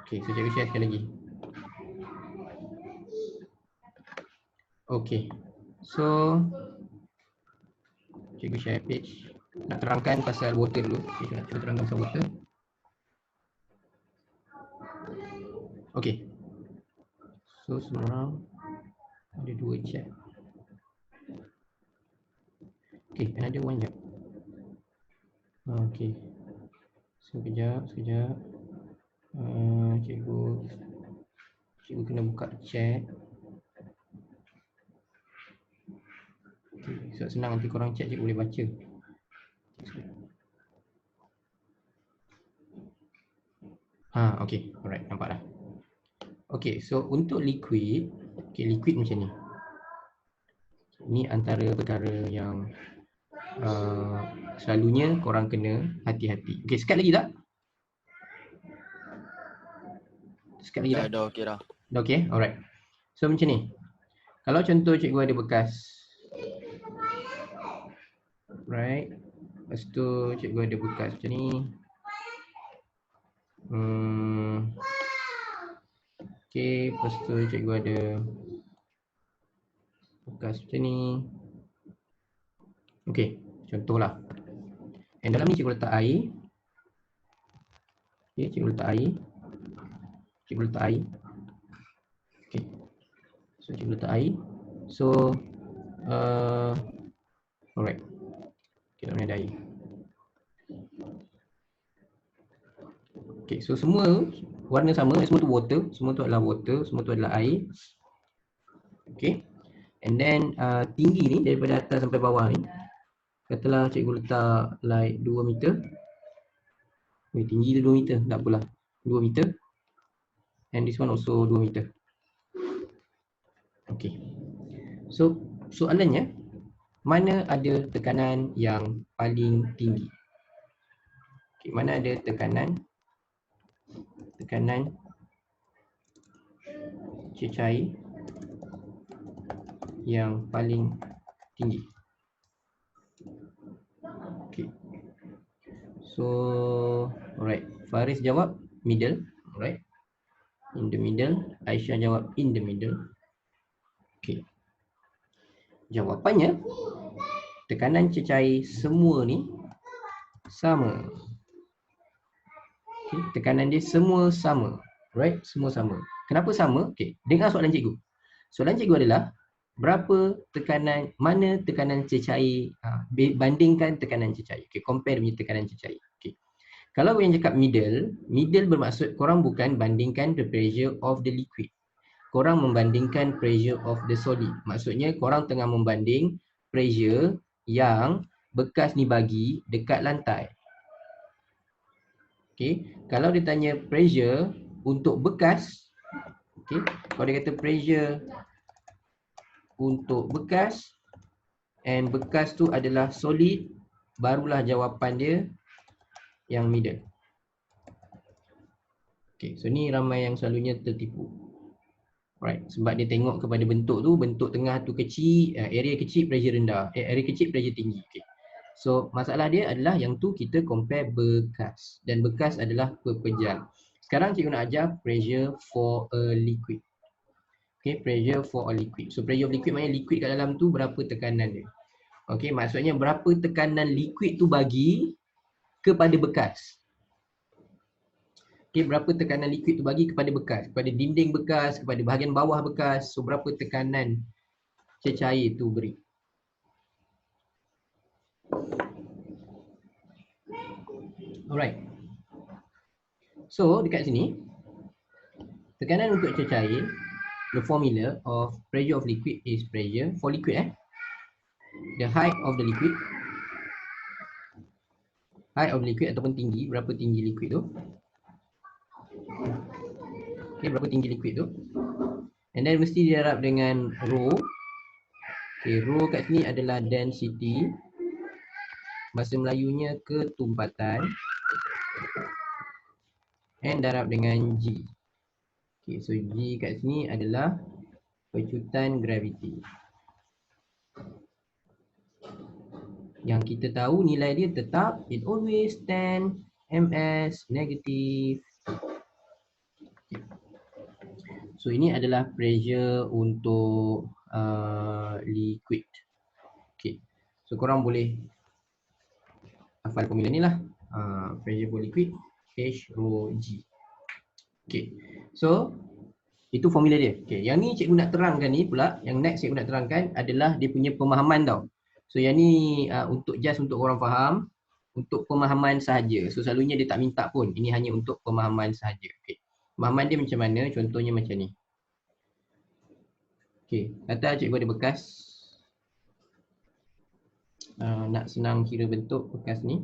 Okey, so cikgu share sekali lagi. Okey. So cikgu share page. Nak terangkan pasal water dulu. Cikgu nak cuba terangkan pasal water. Okey. So semua orang ada 2 chat. Okey, another one jap. Okey. So kejap. Cikgu kena buka chat. Okay, so senang nanti korang chat cikgu boleh baca. Okey, alright, nampak dah. Okey, so untuk liquid, liquid macam ni. Ini antara perkara yang selalunya korang kena hati-hati. Okey, sekat lagi tak? Sekat lagi tak? Dah okey dah. Dah okey, alright. So macam ni. Kalau contoh cikgu ada bekas, right? Lepas tu cikgu ada bekas macam ni. Okey, lepas tu cikgu ada bekas macam ni. Okey, contohlah. Dan dalam ni cikgu letak air. Okey, cikgu letak air. Okey. So cikgu letak air. So alright. Okay, dalam ni ada air. Okay, so semua warna sama, semua tu water, semua tu adalah water, semua tu adalah air. Okay. And then tinggi ni daripada atas sampai bawah ni, katalah cikgu letak like 2 meter. Tinggi tu 2 meter, tak apalah. 2 meter. And this one also 2 meter. Okay. So soalannya, mana ada tekanan yang paling tinggi? Okay, mana ada tekanan cecair yang paling tinggi? Okay. So, alright. Faris jawab middle, alright. In the middle. Aisyah jawab in the middle. Okay. Jawapannya, tekanan cecair semua ni sama. Okay. Tekanan dia semua sama. Right? Semua sama. Kenapa sama? Okay. Dengar soalan cikgu. Soalan cikgu adalah berapa tekanan, mana tekanan cecair, bandingkan tekanan cecair. Okay. Compare punya tekanan cecair. Okay. Kalau yang cakap middle bermaksud korang bukan bandingkan the pressure of the liquid. Korang membandingkan pressure of the solid. Maksudnya korang tengah membanding pressure yang bekas ni bagi dekat lantai. Okay. Kalau dia tanya pressure untuk bekas, okay. Kalau dia kata pressure untuk bekas and bekas tu adalah solid, barulah jawapan dia yang middle. Okay. So ni ramai yang selalunya tertipu. Right. Sebab dia tengok kepada bentuk tu, bentuk tengah tu kecil, area kecil pressure rendah, area kecil pressure tinggi. Okay. So masalah dia adalah yang tu kita compare bekas, dan bekas adalah pepejal. Sekarang cikgu nak ajar pressure for a liquid. Okay, pressure for a liquid. So pressure of liquid maknanya liquid kat dalam tu berapa tekanan dia. Okay, maksudnya berapa tekanan liquid tu bagi kepada bekas. Okay, berapa tekanan liquid tu bagi kepada bekas, kepada dinding bekas, kepada bahagian bawah bekas. So berapa tekanan cecair itu beri. Alright. So dekat sini tekanan untuk cecair, the formula of pressure of liquid is pressure for liquid the height of the liquid, ataupun tinggi, berapa tinggi liquid tu. Okay, berapa tinggi liquid tu. And then mesti didarab dengan rho. Okay, rho kat sini adalah density. Bahasa Melayunya ketumpatan. And darab dengan G. Okay, so G kat sini adalah pecutan graviti. Yang kita tahu nilai dia tetap, it always 10 ms negative. Okay. So ini adalah pressure untuk liquid. Okay. So korang boleh hafal formula ni lah. Pressure for liquid H rho G. Okay. So itu formula dia. Okay. Yang ni cikgu nak terangkan ni pula, yang next cikgu nak terangkan adalah dia punya pemahaman tau. So yang ni untuk orang faham, untuk pemahaman sahaja. So selalunya dia tak minta pun. Ini hanya untuk pemahaman sahaja. Okay. Pemahaman dia macam mana? Contohnya macam ni. Okay, kata cikgu ada bekas. Nak senang kira bentuk bekas ni.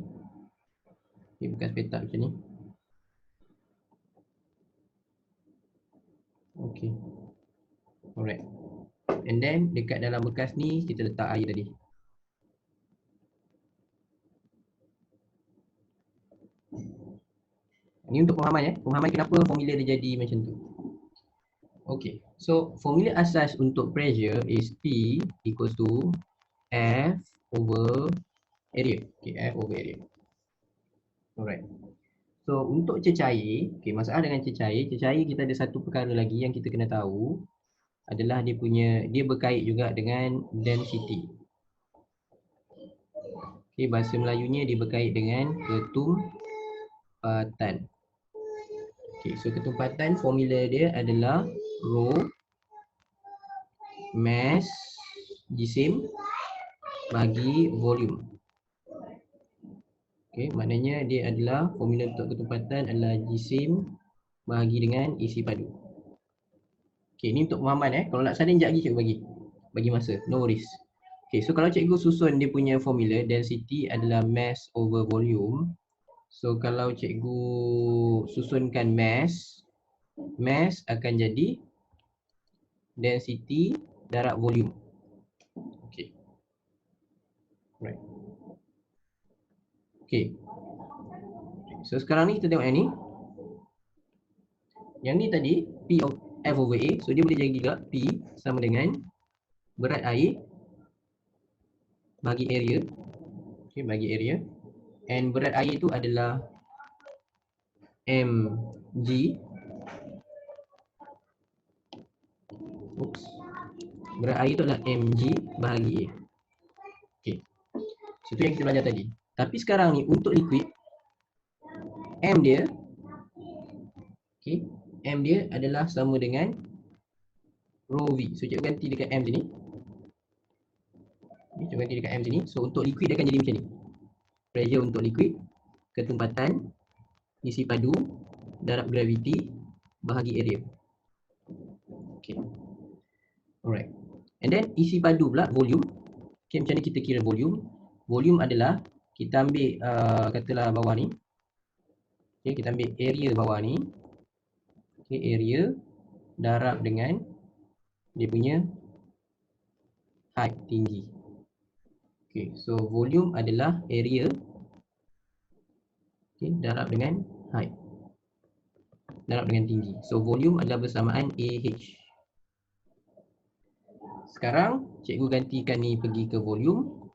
Okay, bekas petak macam ni. Okay. Alright. And then dekat dalam bekas ni kita letak air tadi. Ini untuk pemahaman pemahaman kenapa formula dia jadi macam tu. Okay, so formula asas untuk pressure is P equals to F over area. Okay, F over area. Alright. So untuk cecair, okay, masalah dengan cecair kita ada satu perkara lagi yang kita kena tahu adalah dia berkait juga dengan density. Okay, bahasa Melayunya dia berkait dengan ketumpatan. Okay, so ketumpatan formula dia adalah rho mass jisim bagi volume. Okay, maknanya dia adalah formula untuk ketumpatan adalah jisim bahagi dengan isi padu. Okay, ini untuk pemahaman Kalau nak salin sekejap lagi cikgu bagi masa, no worries. Okay, so kalau cikgu susun dia punya formula, density adalah mass over volume. So kalau cikgu susunkan mass akan jadi density darab volume. Okay. Right. Okay. So sekarang ni kita tengok yang ni. Yang ni tadi P of F over A. So dia boleh jadi juga P sama dengan berat air bagi area. Okay, bagi area. And berat air tu adalah mg. Oops. Berat air tu adalah mg bahagi A. Okay. So tu yang kita belajar tadi. Tapi sekarang ni untuk liquid, M dia, okay, M dia adalah sama dengan rho V. So cikgu ganti dekat M sini. Cikgu ganti dekat M sini. So untuk liquid dia akan jadi macam ni. Pressure untuk liquid, ketumpatan, isi padu, darab graviti, bahagi area. Okay. Alright. And then isi padu pula, volume. Okay, macam mana kita kira volume? Volume adalah, kita ambil katalah bawah ni. Okay, kita ambil area bawah ni. Okay, area darab dengan dia punya height, tinggi. Okay, so volume adalah area, okay, darab dengan height, darab dengan tinggi. So volume adalah bersamaan AH. Sekarang cikgu gantikan ni pergi ke volume.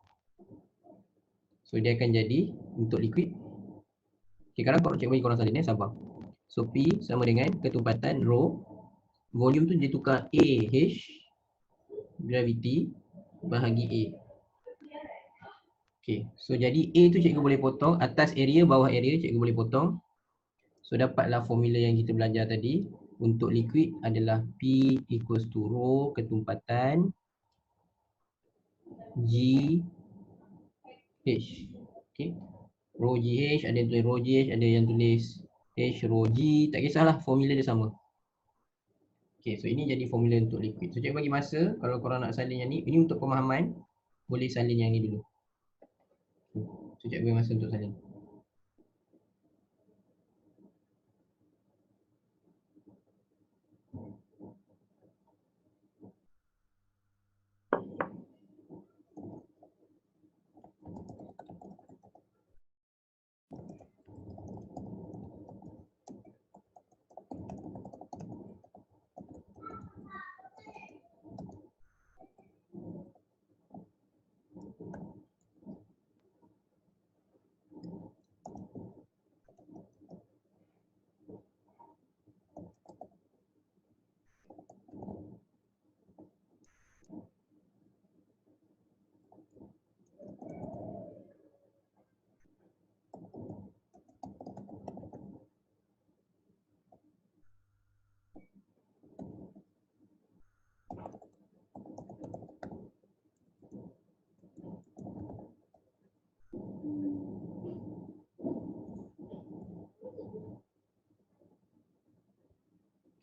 So dia akan jadi untuk liquid. Okay, sekarang kalau cikgu bagi korang salin sabar. So P sama dengan ketumpatan rho. Volume tu dia tukar AH, gravity bahagi A. Okay, so jadi A tu cikgu boleh potong, atas area, bawah area cikgu boleh potong. So dapatlah formula yang kita belajar tadi. Untuk liquid adalah P equals to rho ketumpatan GH. Okay. Rho GH, ada yang tulis Rho GH, ada yang tulis H Rho G, tak kisahlah, formula dia sama. Okay, so ini jadi formula untuk liquid. So cikgu bagi masa, kalau korang nak salin yang ni, ini untuk pemahaman, boleh salin yang ni dulu. So cikgu bagi masa untuk salin.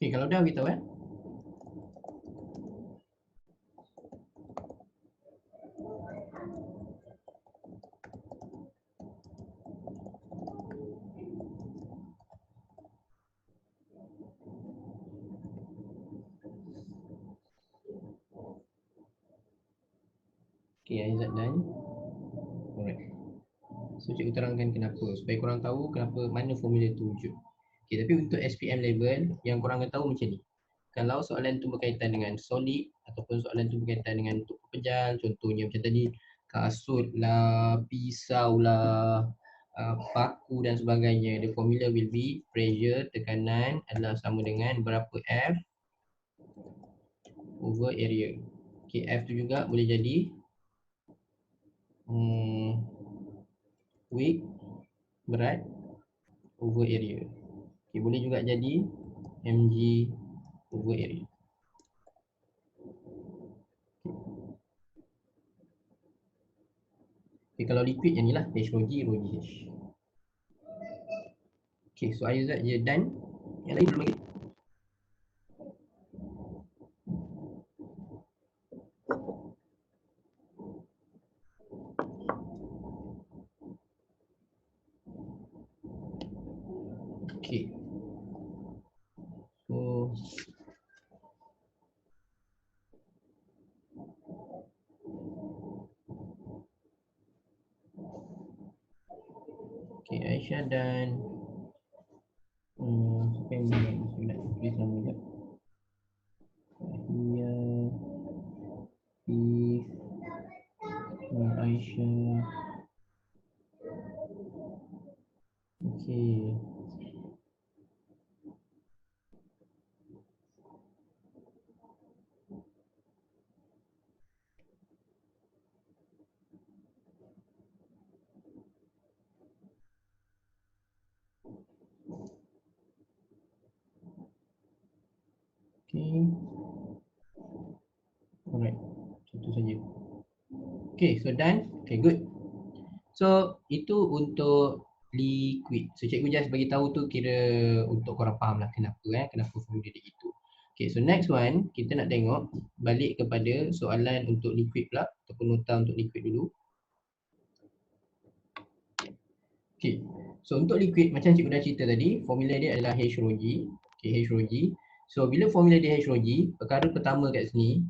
Okay, kalau dah beritahu Okay, Aizat dan alright. So cikgu terangkan kenapa, supaya korang tahu kenapa mana formula tu wujud. Okay, tapi untuk SPM level, yang korang kena tahu macam ni. Kalau soalan tu berkaitan dengan solid ataupun soalan tu berkaitan dengan untuk pepejal, contohnya macam tadi kasut lah, pisau lah, paku dan sebagainya, the formula will be pressure, tekanan adalah sama dengan berapa F over area. Okay, F tu juga boleh jadi weight, berat over area. Okay, boleh juga jadi mg over area. Okay, kalau liquid yang ni lah, H rho G, rho GH. Okay, so Aizat je done. Yang lain belum lagi. Okay. So okay, Aisyah dan siapa yang buat? Saya nak tulis nama dia. Ahia, Fif, Aisyah. Okay. Okay. Alright. Itu saja. Okay, so done. Okay, good. So, itu untuk liquid. So, cikgu just bagi tahu tu kira untuk korang faham lah kenapa kenapa formula dia gitu. Okay, so next one kita nak tengok balik kepada soalan untuk liquid pula ataupun nota untuk liquid dulu. Okay, so untuk liquid macam cikgu dah cerita tadi, formula dia adalah H rho G. Okay, H rho G. So, bila formula dia H rho G, perkara pertama kat sini,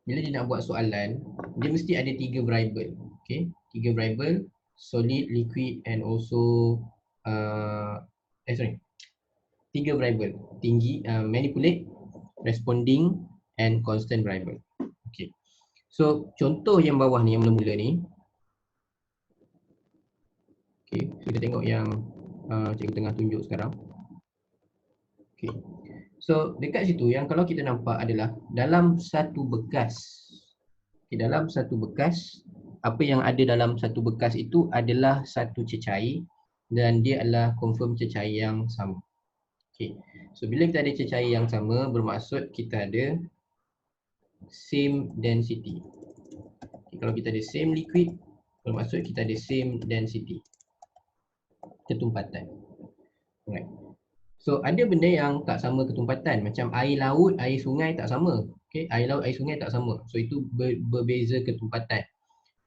bila dia nak buat soalan, dia mesti ada 3 variable. Okay, 3 variable, solid, liquid and also 3 variable, tinggi, manipulate, responding and constant variable. Okay, so contoh yang bawah ni, yang mula-mula ni. Okay, kita tengok yang cikgu tengah tunjuk sekarang. Okay, so dekat situ yang kalau kita nampak adalah dalam satu bekas. Okay, dalam satu bekas, apa yang ada dalam satu bekas itu adalah satu cecair dan dia adalah confirm cecair yang sama. Okay, so bila kita ada cecair yang sama, bermaksud kita ada same density. Okay, kalau kita ada same liquid, bermaksud kita ada same density, ketumpatan. Alright. So ada benda yang tak sama ketumpatan, macam air laut, air sungai tak sama. Okay, air laut, air sungai tak sama. So itu berbeza ketumpatan,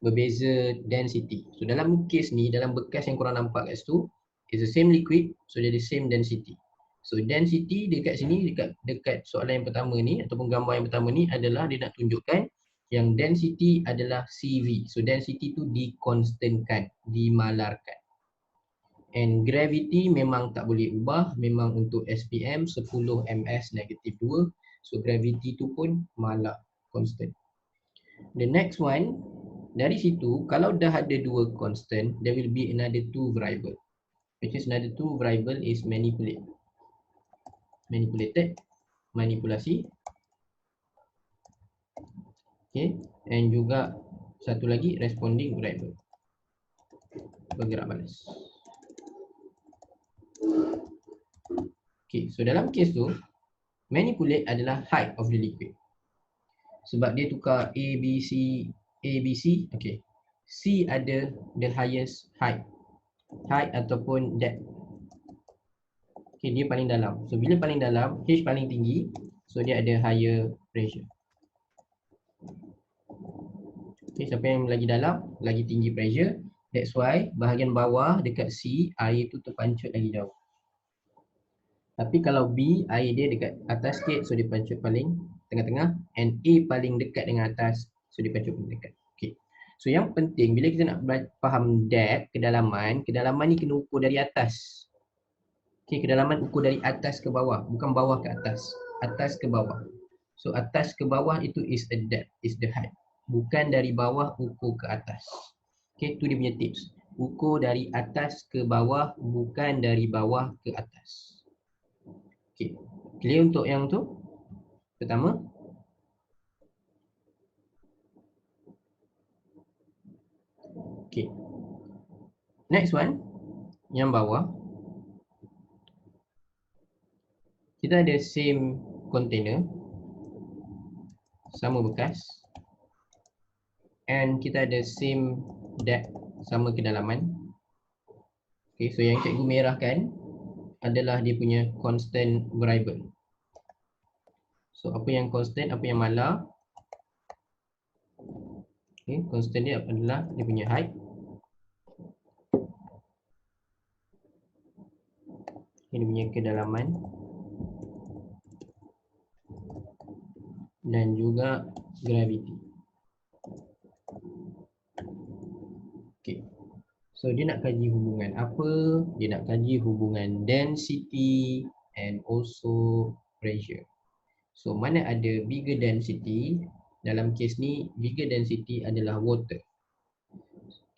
berbeza density. So dalam kes ni, dalam bekas yang korang nampak kat situ, is the same liquid, so dia ada same density. So density dekat sini, dekat soalan yang pertama ni ataupun gambar yang pertama ni adalah dia nak tunjukkan yang density adalah CV. So density tu dikonstankan, dimalarkan. And gravity memang tak boleh ubah, memang untuk SPM 10 ms negatif 2. So gravity tu pun malar, constant. The next one, dari situ kalau dah ada dua constant, there will be another two variable. Which is another two variable is manipulated, manipulasi. Okay, and juga satu lagi responding variable, bergerak balas. Okay, so dalam kes tu, manipulate adalah height of the liquid. Sebab dia tukar A, B, C, okay. C ada the highest height ataupun depth. Okay, dia paling dalam. So bila paling dalam, H paling tinggi, so dia ada higher pressure. Okay, siapa yang lagi dalam, lagi tinggi pressure. That's why bahagian bawah dekat C, air tu terpancut lagi jauh. Tapi kalau B, air dia dekat atas sikit, so dia pancut paling tengah-tengah, and A paling dekat dengan atas, so dia pancut paling dekat. Okay. So yang penting bila kita nak faham depth, kedalaman ni kena ukur dari atas. Okay, kedalaman ukur dari atas ke bawah, bukan bawah ke atas ke bawah. So atas ke bawah itu is the depth, is the height. Bukan dari bawah ukur ke atas. Okay, tu dia punya tips. Ukur dari atas ke bawah, bukan dari bawah ke atas. Okay, clear untuk yang tu? Pertama. Okay. Next one, yang bawah. Kita ada same container, sama bekas, and kita ada same depth, sama kedalaman. Okay, so yang cikgu merahkan adalah dia punya constant variable. So apa yang constant, apa yang malar? Okay, constant dia adalah dia punya height. Ini punya kedalaman. Dan juga gravity. Okay. So dia nak kaji hubungan apa? Dia nak kaji hubungan density and also pressure. So mana ada bigger density? Dalam kes ni bigger density adalah water.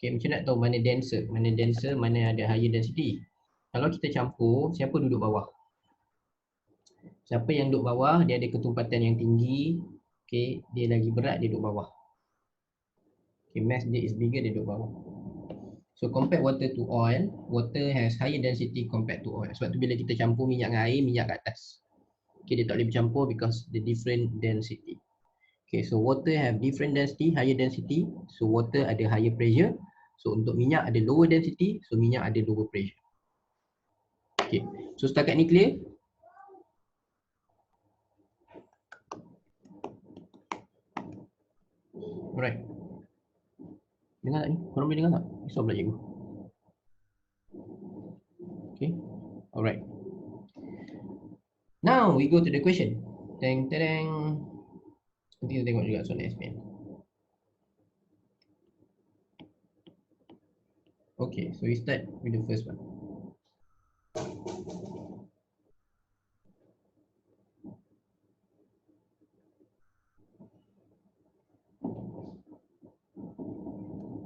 Okay, macam nak tahu mana denser? Mana denser, mana ada higher density? Kalau kita campur, siapa duduk bawah? Siapa yang duduk bawah, dia ada ketumpatan yang tinggi. Okay, dia lagi berat, dia duduk bawah. Okay, mass dia is bigger, dia duduk bawah. So compare water to oil, water has higher density compared to oil. Sebab tu bila kita campur minyak dengan air, minyak kat atas. Okay, dia tak boleh bercampur because the different density. Okay, so water have different density, higher density. So water ada higher pressure. So untuk minyak ada lower density, so minyak ada lower pressure. Okay, so setakat ni clear? Alright. Dengar tak ni? Korang boleh dengar tak? Risau pula cikgu. Okay. Alright. Now we go to the question. Teng tereng. Nanti kita tengok juga soalan SPM. Okay, so we start with the first one.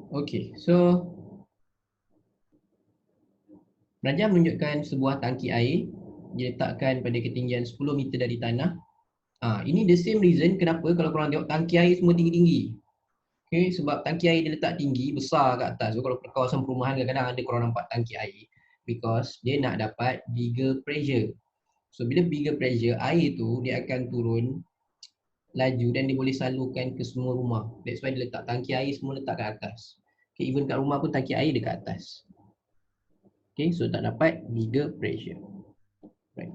Okay, so Raja menunjukkan sebuah tangki air diletakkan pada ketinggian 10 meter dari tanah. Ini the same reason kenapa kalau korang tengok tangki air semua tinggi-tinggi. Okay, sebab tangki air dia letak tinggi, besar kat atas. So kalau kawasan perumahan kadang-kadang ada korang nampak tangki air because dia nak dapat bigger pressure. So bila bigger pressure, air tu dia akan turun laju dan dia boleh salurkan ke semua rumah. That's why dia letak tangki air semua letak kat atas. Okay, even kat rumah pun tangki air dekat atas. Okay, so tak dapat bigger pressure. Right.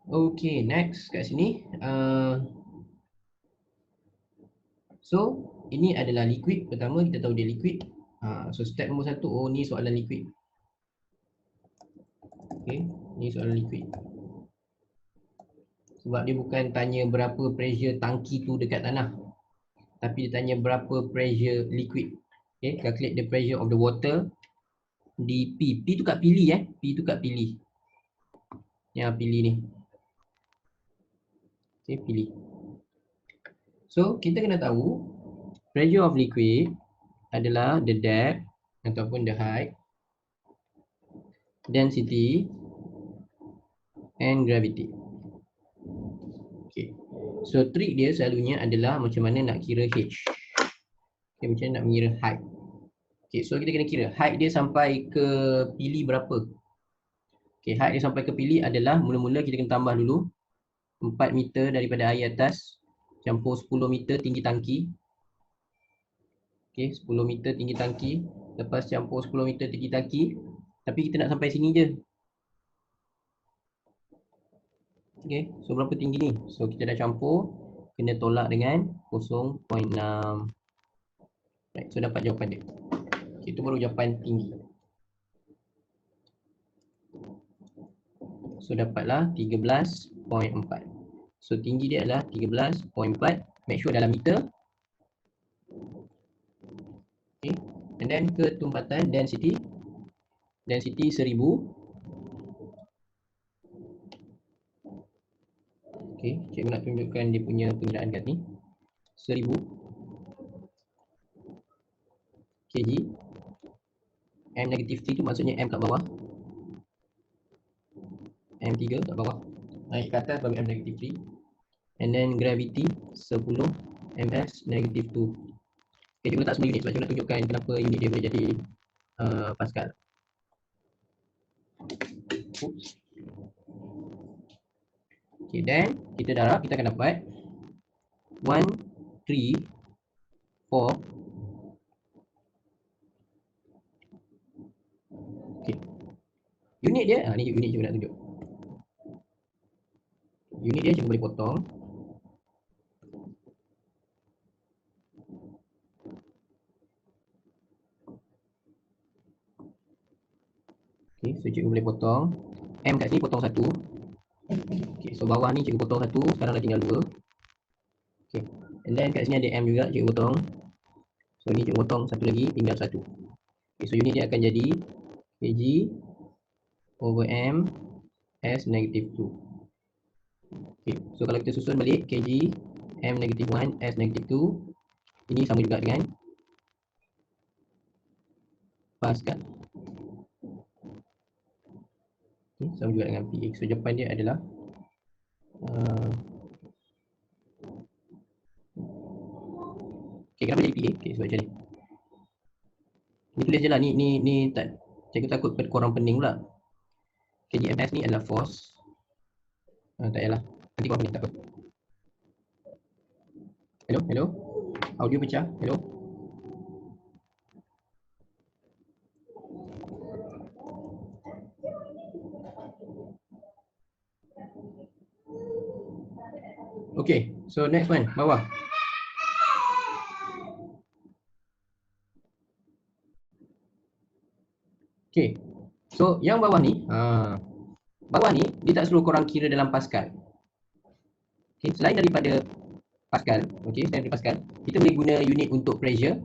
Okay, next kat sini. So, ini adalah liquid. Pertama kita tahu dia liquid. So step nombor 1, oh ni soalan liquid. Okay, ni soalan liquid. Sebab dia bukan tanya berapa pressure tangki tu dekat tanah, tapi dia tanya berapa pressure liquid. Okay, calculate the pressure of the water di P. P tu kat pilih P tu kat pilih. Yang pilih ni. Okay, pilih. So, kita kena tahu pressure of liquid adalah the depth ataupun the height, density and gravity. Okay. So trick dia selalunya adalah macam mana nak kira H. Okay, macam mana nak mengira height. Okay, so kita kena kira height dia sampai ke pilih berapa. Okay, height dia sampai ke pilih adalah mula-mula kita kena tambah dulu 4 meter daripada air atas campur 10 meter tinggi tangki. Okay, 10 meter tinggi tangki, lepas campur 10 meter tinggi tangki. Tapi kita nak sampai sini je. Okay, so berapa tinggi ni? So kita dah campur, kena tolak dengan 0.6. Right, so dapat jawapan dia. Okay, itu baru jawapan tinggi. So dapatlah 13.4. So tinggi dia adalah 13.4. Make sure dalam meter. Okay, and then ketumpatan density. Density 1000. Okay, cikgu nak tunjukkan dia punya pengiraan kat ni. 1000 kg. M-3 tu maksudnya M kat bawah. M3 kat bawah. Naik ke atas baru M-3. And then gravity 10 ms-2. Okay, cikgu letak semua unit sebab cikgu nak tunjukkan kenapa unit dia boleh jadi Pascal. Oops. Okay, then kita darab, kita akan dapat 1, 3, 4. Okay. Unit dia, ni unit cikgu nak tunjuk. Unit dia cikgu boleh potong. Okay, so cikgu boleh potong. M kat sini potong 1. Okay, so bawah ni cikgu potong 1, sekarang dah tinggal 2. Okay, and then kat sini ada M juga, cikgu potong. So ni cikgu potong 1 lagi, tinggal 1. Okay, so unit dia akan jadi kg over M S-2. Okay, so kalau kita susun balik kg M-1 S-2, ini sama juga dengan Pascal. Okay, sama juga dengan PX. So jawapan dia adalah okay, kenapa jadi PA? Okay, sebab macam ni. Ni tulis je lah, ni tak, cikgu takut korang pening pula. KGMS ni adalah force. Tak payahlah, nanti korang pening, tak apa. Hello? Audio pecah, hello? Okay, so next one, bawah. Okay, so yang bawah ni, dia tak suruh korang kira dalam Pascal. Okay, selain daripada Pascal, selain daripada Pascal, kita boleh guna unit untuk pressure.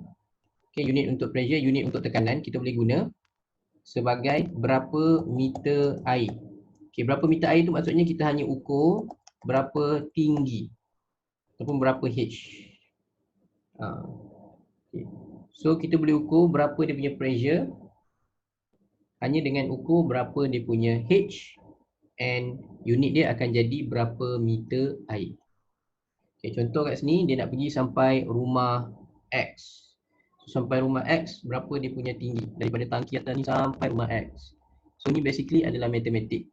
Okay, unit untuk pressure, unit untuk tekanan, kita boleh guna sebagai berapa meter air. Okay, berapa meter air tu maksudnya kita hanya ukur berapa tinggi ataupun berapa H. Okay. So kita boleh ukur berapa dia punya pressure hanya dengan ukur berapa dia punya H, and unit dia akan jadi berapa meter air. Okay, contoh kat sini dia nak pergi sampai rumah X. So, sampai rumah X, berapa dia punya tinggi daripada tangki atas ni sampai rumah X. So ni basically adalah matematik.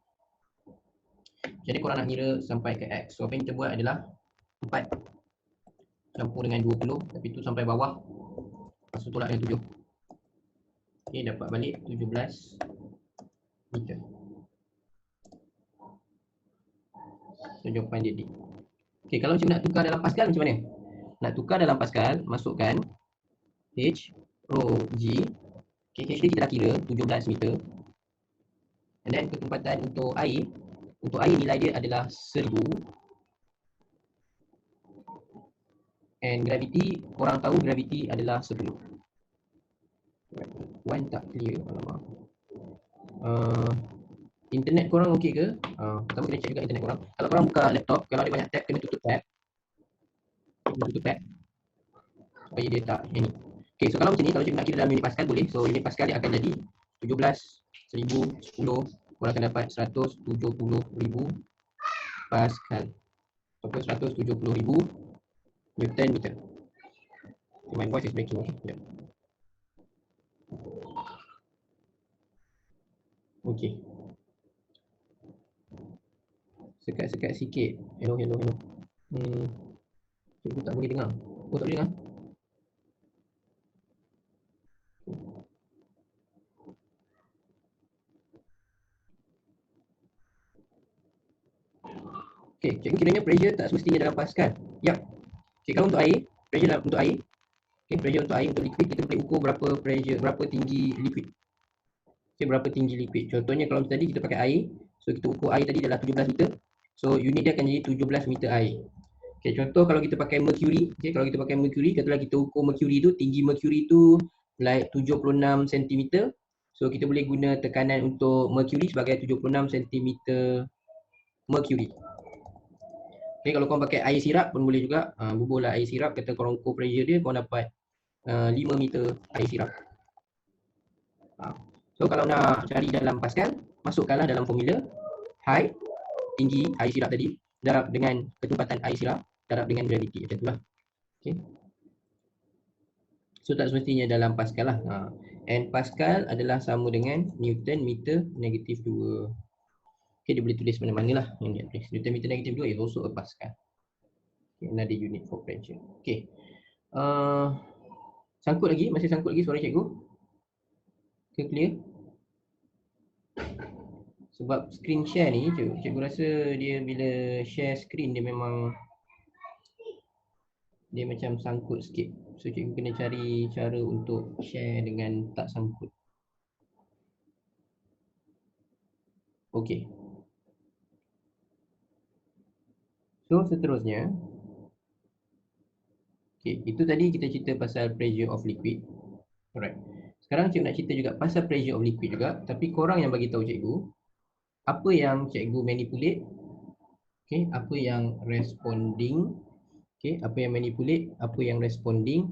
Jadi korang nak kira sampai ke X. So apa yang kita buat adalah 4 campur dengan 20, tapi tu sampai bawah. Lepas tu tolak dengan 7. Okey, dapat balik 17 meter. So jawapan dia D. Okey, kalau macam nak tukar dalam Pascal macam mana? Nak tukar dalam Pascal, masukkan H rho G. Okey, H ni kita dah kira 17 meter. And then ketempatan untuk air nilai dia adalah 1000. And gravity, korang tahu gravity adalah 10. One tak clear, alamak. Internet korang okey ke? Pertama kena check juga internet korang. Kalau korang buka laptop, kalau ada banyak tab, kena tutup tab. Tutup tab supaya dia tak ini. Okay, so kalau macam ni, kalau cikgu nak kira dalam unit Pascal boleh. So unit Pascal dia akan jadi 17, 1000, 10. Korang akan dapat 170,000 Pascal. Ataupun 170,000 Newton meter. Okay, my voice is breaking. Okay, yeah. Okay. Sekat-sekat sikit. Hello. Cikgu tak boleh dengar. Oh, tak boleh dengar? Okay, cikgu kiranya pressure tak semestinya dalam Pascal. Ya. Okay, kalau untuk air, pressure untuk air. Okay, pressure untuk air, untuk liquid, kita boleh ukur berapa pressure, berapa tinggi liquid. Okay, berapa tinggi liquid. Contohnya kalau tadi kita pakai air, so kita ukur air tadi adalah 17 meter. So unit dia akan jadi 17 meter air. Okay, contoh kalau kita pakai mercury, okay, kalau kita pakai mercury, katalah kita ukur mercury tu, tinggi mercury tu like 76 cm. So kita boleh guna tekanan untuk mercury sebagai 76 cm mercury. Okay, kalau korang pakai air sirap pun boleh juga. Bubuh lah air sirap, kata korang ukur pressure dia, korang dapat 5 meter air sirap. So kalau nak cari dalam Pascal, masukkanlah dalam formula height, tinggi air sirap tadi, darab dengan ketempatan air sirap, darab dengan gravity. Macam itulah. Okay. So tak semestinya dalam Pascal lah. And Pascal adalah sama dengan Newton meter negatif 2. Okay, dia boleh tulis mana-mana lah yang dia tulis. Newton meter negatif 2 is also a Pascal. Okay, another unit for pressure. Okay. Sangkut lagi? Masih sangkut lagi suara cikgu? Okay, clear? Sebab screen share ni, cikgu rasa dia bila share screen dia memang dia macam sangkut sikit. So cikgu kena cari cara untuk share dengan tak sangkut. Okay. So seterusnya, okay, itu tadi kita cerita pasal pressure of liquid. Alright. Sekarang cikgu nak cerita juga pasal pressure of liquid juga, tapi korang yang bagi tahu cikgu apa yang cikgu manipulate, okay, apa yang responding, okay, apa yang manipulate, apa yang responding,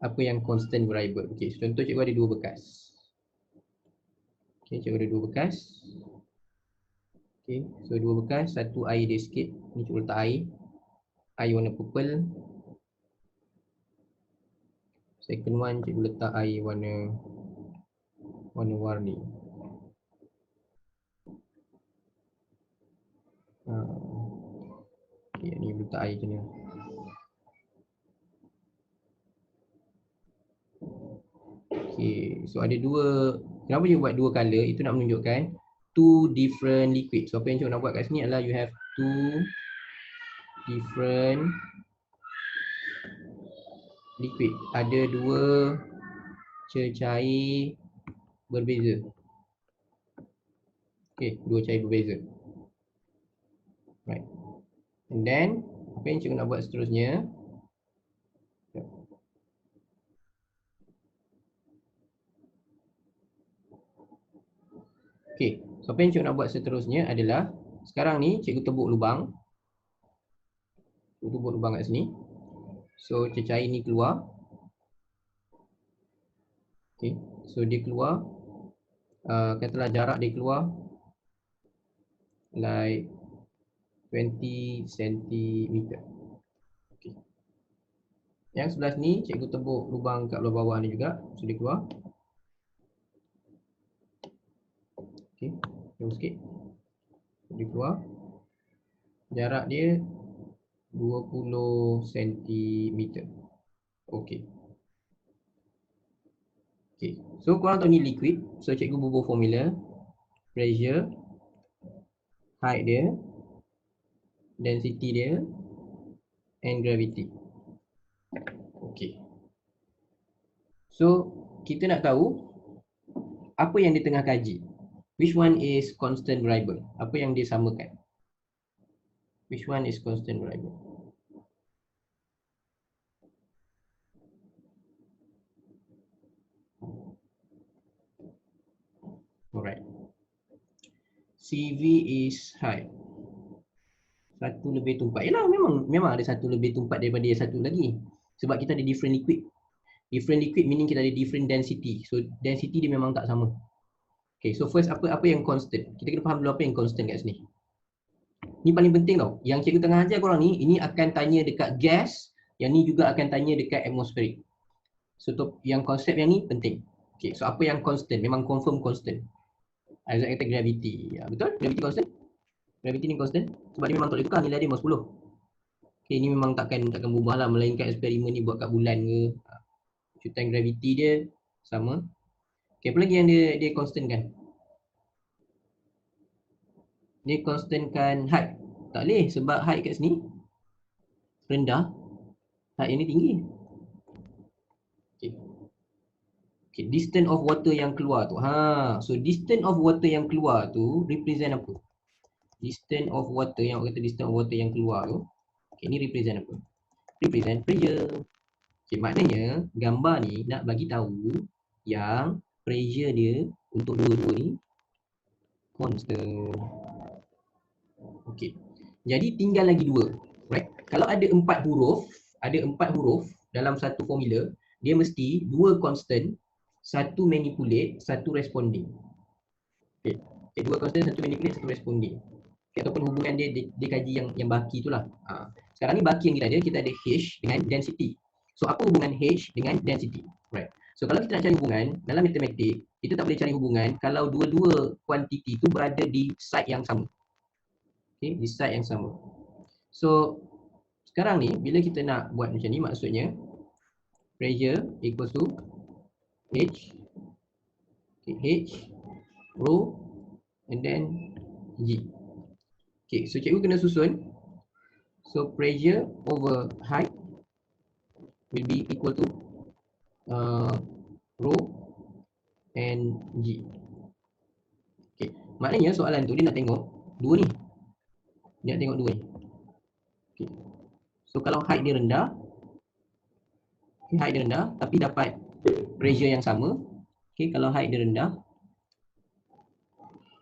apa yang constant variable. Okay, so contoh cikgu ada dua bekas. Okay, cikgu ada dua bekas. Okay, so dua bekas, satu air dia sikit. Ni cikgu letak air. Air warna purple. Second one cikgu letak air warna warni. Okay, ni letak air macam ni. Okay, so ada dua. Kenapa you buat dua color? Itu nak menunjukkan two different liquid. So apa yang cikgu nak buat kat sini adalah you have two different liquid. Ada dua cair berbeza. Okay, dua cair berbeza. Right. And then apa yang cikgu nak buat seterusnya? Okay, so apa yang cikgu nak buat seterusnya adalah sekarang ni cikgu tebuk lubang. Cikgu tebuk lubang kat sini. So cecair ni keluar. Okay, so dia keluar. Katalah jarak dia keluar like 20 cm. Okay. Yang sebelah sini cikgu tebuk lubang kat belah bawah ni juga. So dia keluar. Okay, jauh sikit. Dia keluar. Jarak dia 20 cm. Okey. Okey. So korang tahu ni liquid. So cikgu bubuh formula. Pressure, height dia, density dia, and gravity. Okey. So kita nak tahu apa yang dia tengah kaji. Which one is constant variable? Apa yang dia samakan? Which one is constant variable? Alright. CV is height. Satu lebih tumpat. Yalah, memang ada satu lebih tumpat daripada yang satu lagi. Sebab kita ada different liquid. Different liquid meaning kita ada different density. So density dia memang tak sama. Okay, so first apa yang constant? Kita kena faham dulu apa yang constant kat sini. Ni paling penting tau. Yang cikgu tengah ajar korang ni, ini akan tanya dekat gas, yang ni juga akan tanya dekat atmospheric. So yang konsep yang ni penting. Okay, so apa yang constant? Memang confirm constant. Isaac kata gravity. Ya, betul? Gravity constant? Gravity ni constant sebab dia memang tak boleh tukar, nilai dia memang 10. Okay, ni memang takkan berubah lah, melainkan eksperimen ni buat kat bulan ke. Cutan gravity dia sama. Okay, apa lagi yang dia constant kan? Dia constant kan height. Tak boleh sebab height kat sini rendah, height yang ni tinggi. Okay. Okay, distance of water yang keluar tu. So distance of water yang keluar tu represent apa? Distance of water, yang kata distance of water yang keluar tu, okay, ni represent apa? Represent pressure. Okay, maknanya gambar ni nak bagi tahu yang pressure dia untuk dua-dua ni constant. Okay, jadi tinggal lagi dua, right? Kalau ada 4 huruf, dalam satu formula, dia mesti 2 constant, 1 manipulate, 1 responding. Okay, 2 constant, 1 manipulate, 1 responding. Okay, ataupun hubungan dia kaji yang baki itulah. Sekarang ni baki yang kita ada H dengan density. So apa hubungan H dengan density? Right. So kalau kita nak cari hubungan dalam matematik, kita tak boleh cari hubungan kalau dua-dua kuantiti tu berada di side yang sama. Okay, di side yang sama. So sekarang ni bila kita nak buat macam ni, maksudnya pressure equals to H, okay, H, rho, and then G. Okay, so cikgu kena susun. So pressure over height will be equal to rho and G. Okay, maknanya soalan tu dia nak tengok dua ni. Dia nak tengok dua ni. Okay. So kalau height dia rendah, okay, height dia rendah tapi dapat pressure yang sama. Okay, kalau height dia rendah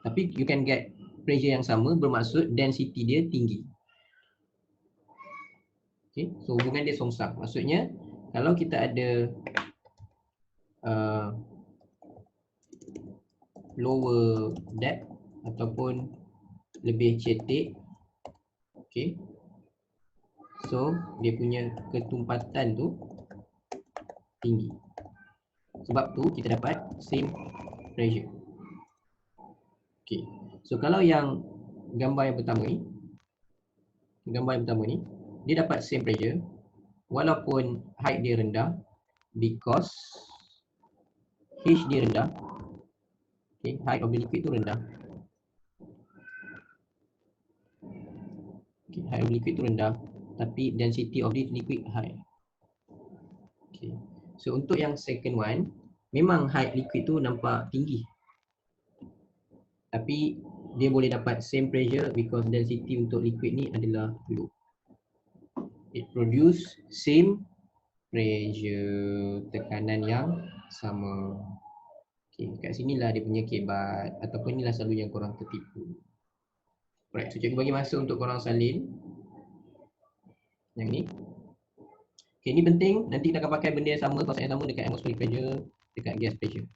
tapi you can get pressure yang sama, bermaksud density dia tinggi. Okay, so hubungan dia songsang. Maksudnya kalau kita ada lower depth ataupun lebih cetek, okay, so dia punya ketumpatan tu tinggi. Sebab tu kita dapat same pressure. Okay, so kalau yang gambar yang pertama ni, dia dapat same pressure walaupun height dia rendah because H dia rendah. Okay, height of the liquid tu rendah. Okay, height of the liquid tu rendah tapi density of the liquid high. Okay, so untuk yang second one, memang height liquid tu nampak tinggi tapi dia boleh dapat same pressure because density untuk liquid ni adalah low. It produce same pressure, tekanan yang sama. Okay, kat sinilah dia punya kebat ataupun inilah selalu yang korang tertipu. Alright, so cikgu bagi masa untuk korang salin yang ni. Okay, ni penting, nanti kita akan pakai benda yang sama, konsep yang sama dekat atmospheric pressure, dekat gas pressure.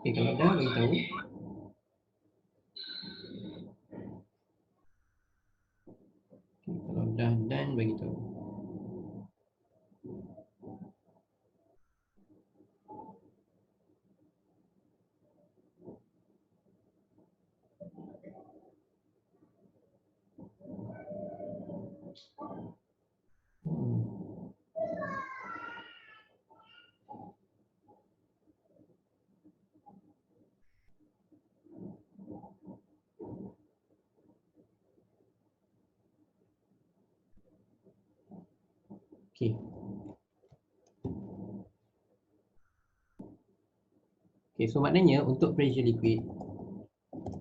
Okay, kalau dah bagi tahu. bagi tahu. Okey. Okey, so maknanya untuk pressure liquid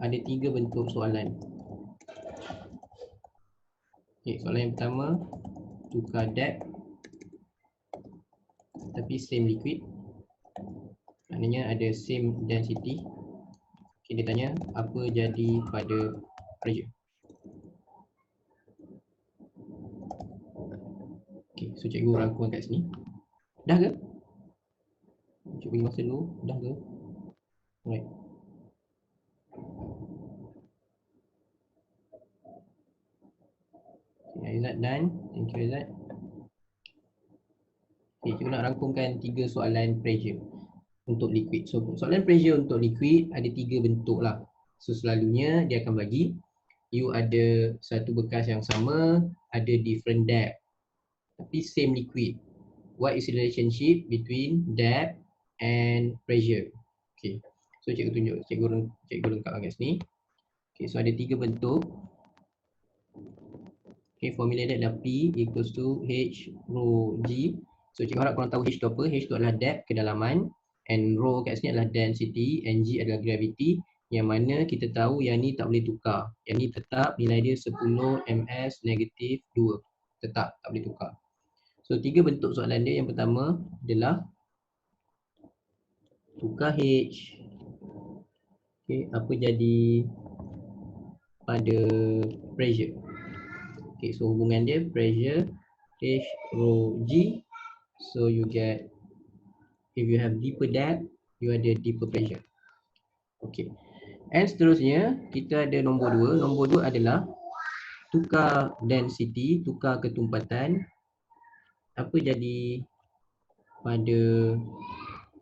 ada 3 bentuk soalan. Okey, soalan yang pertama, tukar depth tapi same liquid. Maknanya ada same density. Okey, dia tanya apa jadi pada pressure. Okey, so cikgu rangkum kat sini. Dah ke? Cikgu bagi masa dulu. Dah ke? Alright. Okay, Aizat done. Thank you Aizat. Okay, cikgu nak rangkumkan 3 soalan pressure untuk liquid. So soalan pressure untuk liquid ada 3 bentuk lah. So selalunya dia akan bagi you ada satu bekas yang sama, ada different depth tapi same liquid. What is the relationship between depth and pressure? Okay, so cikgu tunjuk, cikgu lengkapkan kat sini. Okay, so ada 3 bentuk. Okay, formula dia adalah P equals to H rho G. So cikgu harap korang tahu H tu apa. H tu adalah depth, kedalaman, and rho kat sini adalah density, and G adalah gravity. Yang mana kita tahu yang ni tak boleh tukar. Yang ni tetap nilai dia 10 ms negatif 2. Tetap tak boleh tukar. So 3 bentuk soalan dia. Yang pertama adalah tukar H. Okay, apa jadi pada pressure. Okay, so hubungan dia pressure H rho G. So you get, if you have deeper depth, you ada deeper pressure. Okay. And seterusnya kita ada nombor 2. Nombor 2 adalah tukar density, tukar ketumpatan. Apa jadi pada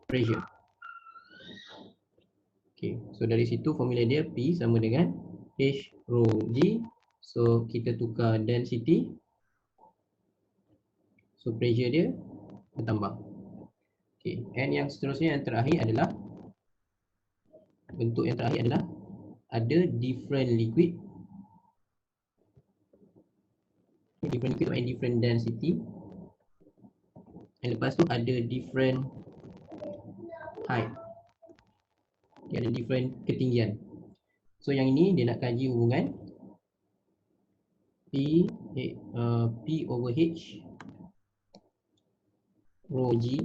pressure. Okay, so dari situ formula dia P sama dengan H rho G. So kita tukar density, so pressure dia bertambah. Okay, and yang seterusnya yang terakhir adalah, bentuk yang terakhir adalah ada different liquid. Different liquid and different density. And lepas tu ada different height. Dia ada different ketinggian. So yang ini dia nak kaji hubungan P over H rho G.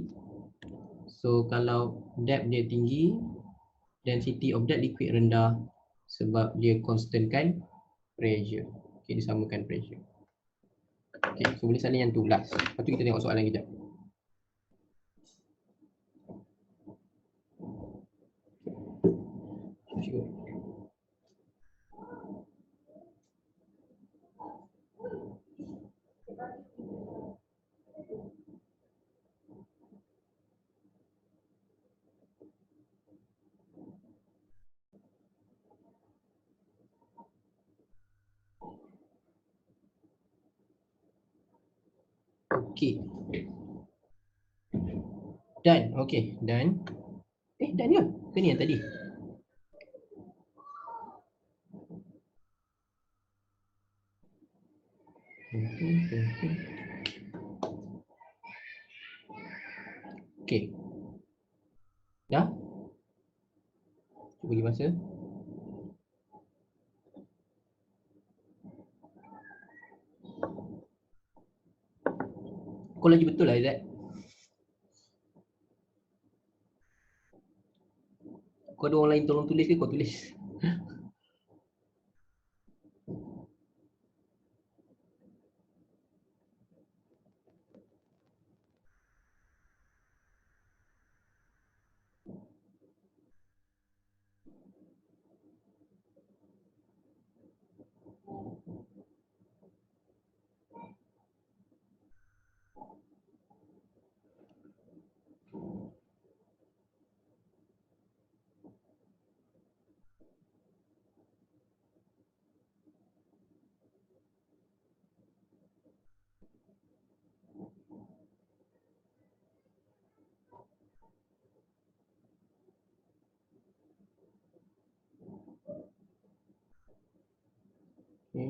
So kalau depth dia tinggi, density of that liquid rendah sebab dia constantkan pressure. Okay, disamakan pressure. Okay, so boleh salin yang tu last. Lepas tu kita tengok soalan kejap. Okay. Done. Okay, done. Done ke? Ke ni yang tadi? Okay. Dah? Cuba bagi masa. Kau lagi betul lah Izzat. Kau ada orang lain tolong tulis ke kau tulis? Okay,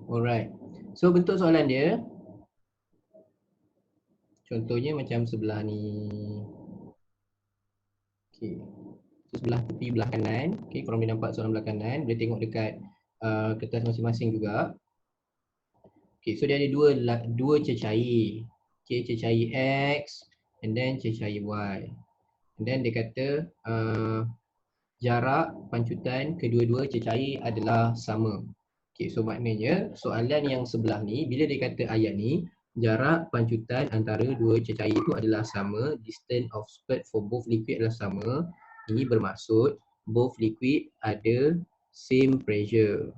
alright. So bentuk soalan dia, contohnya macam sebelah ni. Okay, sebelah tepi belah kanan. Okay, korang boleh nampak soalan belah kanan. Boleh tengok dekat kertas masing-masing juga. Okay, so dia ada dua cecair. Okay, cecair X and then cecair Y. And then dia kata jarak pancutan kedua-dua cecair adalah sama. Okay, so maknanya soalan yang sebelah ni, bila dia kata ayat ni, jarak pancutan antara dua cecair itu adalah sama, distance of spurt for both liquid adalah sama. Ini bermaksud both liquid ada same pressure.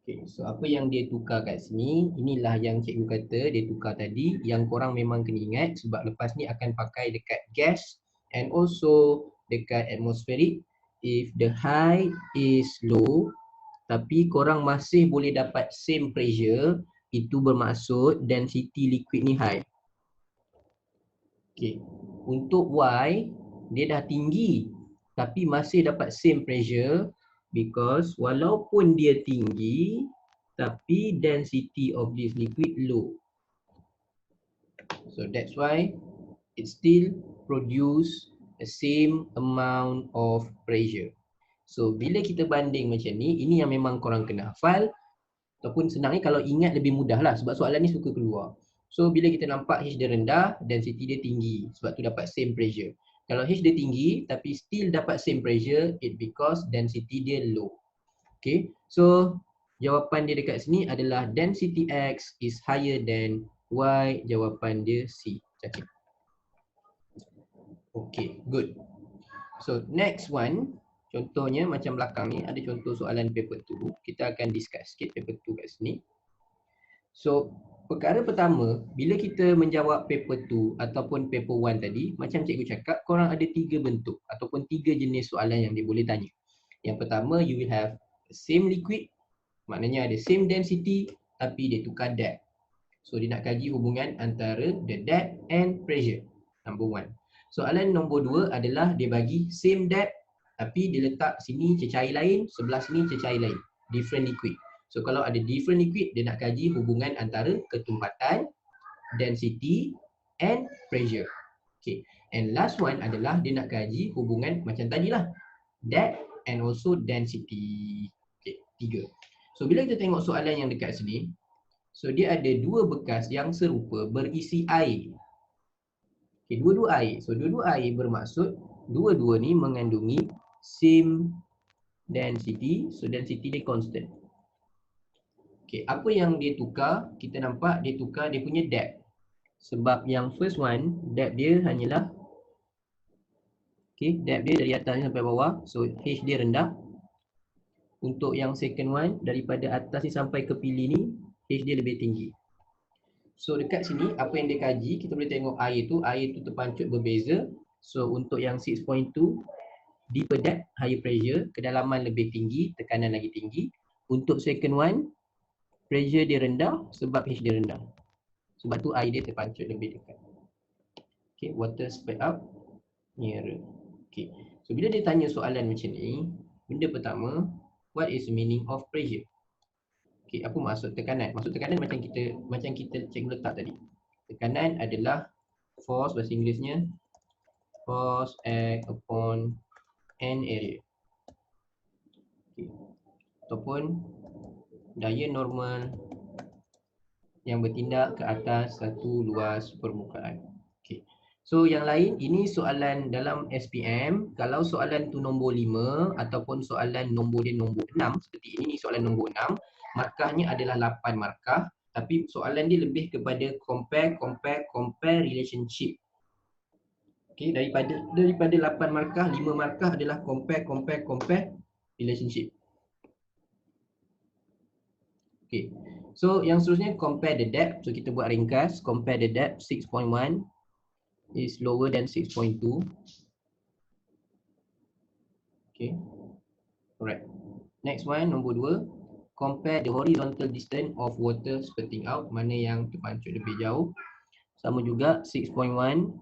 Okay, so apa yang dia tukar kat sini, inilah yang cikgu kata dia tukar tadi, yang korang memang kena ingat sebab lepas ni akan pakai dekat gas and also dekat atmospheric. If the height is low tapi korang masih boleh dapat same pressure, itu bermaksud density liquid ni high. Okay, untuk Y dia dah tinggi tapi masih dapat same pressure because walaupun dia tinggi tapi density of this liquid low. So that's why it still produce the same amount of pressure. So bila kita banding macam ni, ini yang memang korang kena hafal. Ataupun senangnya kalau ingat lebih mudah lah sebab soalan ni suka keluar. So bila kita nampak H dia rendah, density dia tinggi, sebab tu dapat same pressure. Kalau H dia tinggi tapi still dapat same pressure, it because density dia low. Okay, so jawapan dia dekat sini adalah density X is higher than Y. Jawapan dia C. Cantik. Okay, good. So next one, contohnya macam belakang ni ada contoh soalan paper 2. Kita akan discuss sikit paper 2 kat sini. So perkara pertama, bila kita menjawab paper 2 ataupun paper 1 tadi, macam cikgu cakap, korang ada 3 bentuk ataupun 3 jenis soalan yang dia boleh tanya. Yang pertama, you will have the same liquid, maknanya ada same density tapi dia tukar depth. So dia nak kaji hubungan antara the depth and pressure. Number 1. Soalan nombor 2 adalah dia bagi same depth tapi dia letak sini cecair lain, sebelah sini cecair lain, different liquid. So kalau ada different liquid, dia nak kaji hubungan antara ketumpatan, density and pressure. Okay. And last one adalah dia nak kaji hubungan macam tadilah, depth and also density. Okay, 3. So bila kita tengok soalan yang dekat sini, so dia ada dua bekas yang serupa berisi air. Okay, dua-dua air. So dua-dua air bermaksud dua-dua ni mengandungi same density. So density dia constant. Okay, apa yang dia tukar? Kita nampak dia tukar dia punya depth. Sebab yang first one, depth dia hanyalah, okay, depth dia dari atas sampai bawah. So H dia rendah. Untuk yang second one, daripada atas ni sampai ke pilih ni, H dia lebih tinggi. So dekat sini apa yang dia kaji, kita boleh tengok air tu terpancut berbeza. So untuk yang 6.2, deeper depth, higher pressure, kedalaman lebih tinggi, tekanan lagi tinggi. Untuk second one, pressure dia rendah sebab H dia rendah. Sebab tu air dia terpancut lebih dekat. Okay, water spread out nearer. Okay, so bila dia tanya soalan macam ni, benda pertama, what is the meaning of pressure? Okay, apa maksud tekanan? Maksud tekanan macam kita cikgu letak tadi. Tekanan adalah force, bahasa Inggerisnya force act upon an area. Okay. Ataupun daya normal yang bertindak ke atas satu luas permukaan. Okay. So yang lain, ini soalan dalam SPM. Kalau soalan tu nombor 5 ataupun soalan nombor dia nombor 6, seperti ini soalan nombor 6, markahnya adalah 8 markah. Tapi soalan dia lebih kepada compare relationship. Okay, daripada 8 markah, 5 markah adalah compare relationship. Okay, so yang seterusnya compare the depth. So kita buat ringkas, compare the depth 6.1 is lower than 6.2. Okay, alright. Next one, nombor 2. compare the horizontal distance of water spurting out, mana yang terpancut lebih jauh. Sama juga 6.1.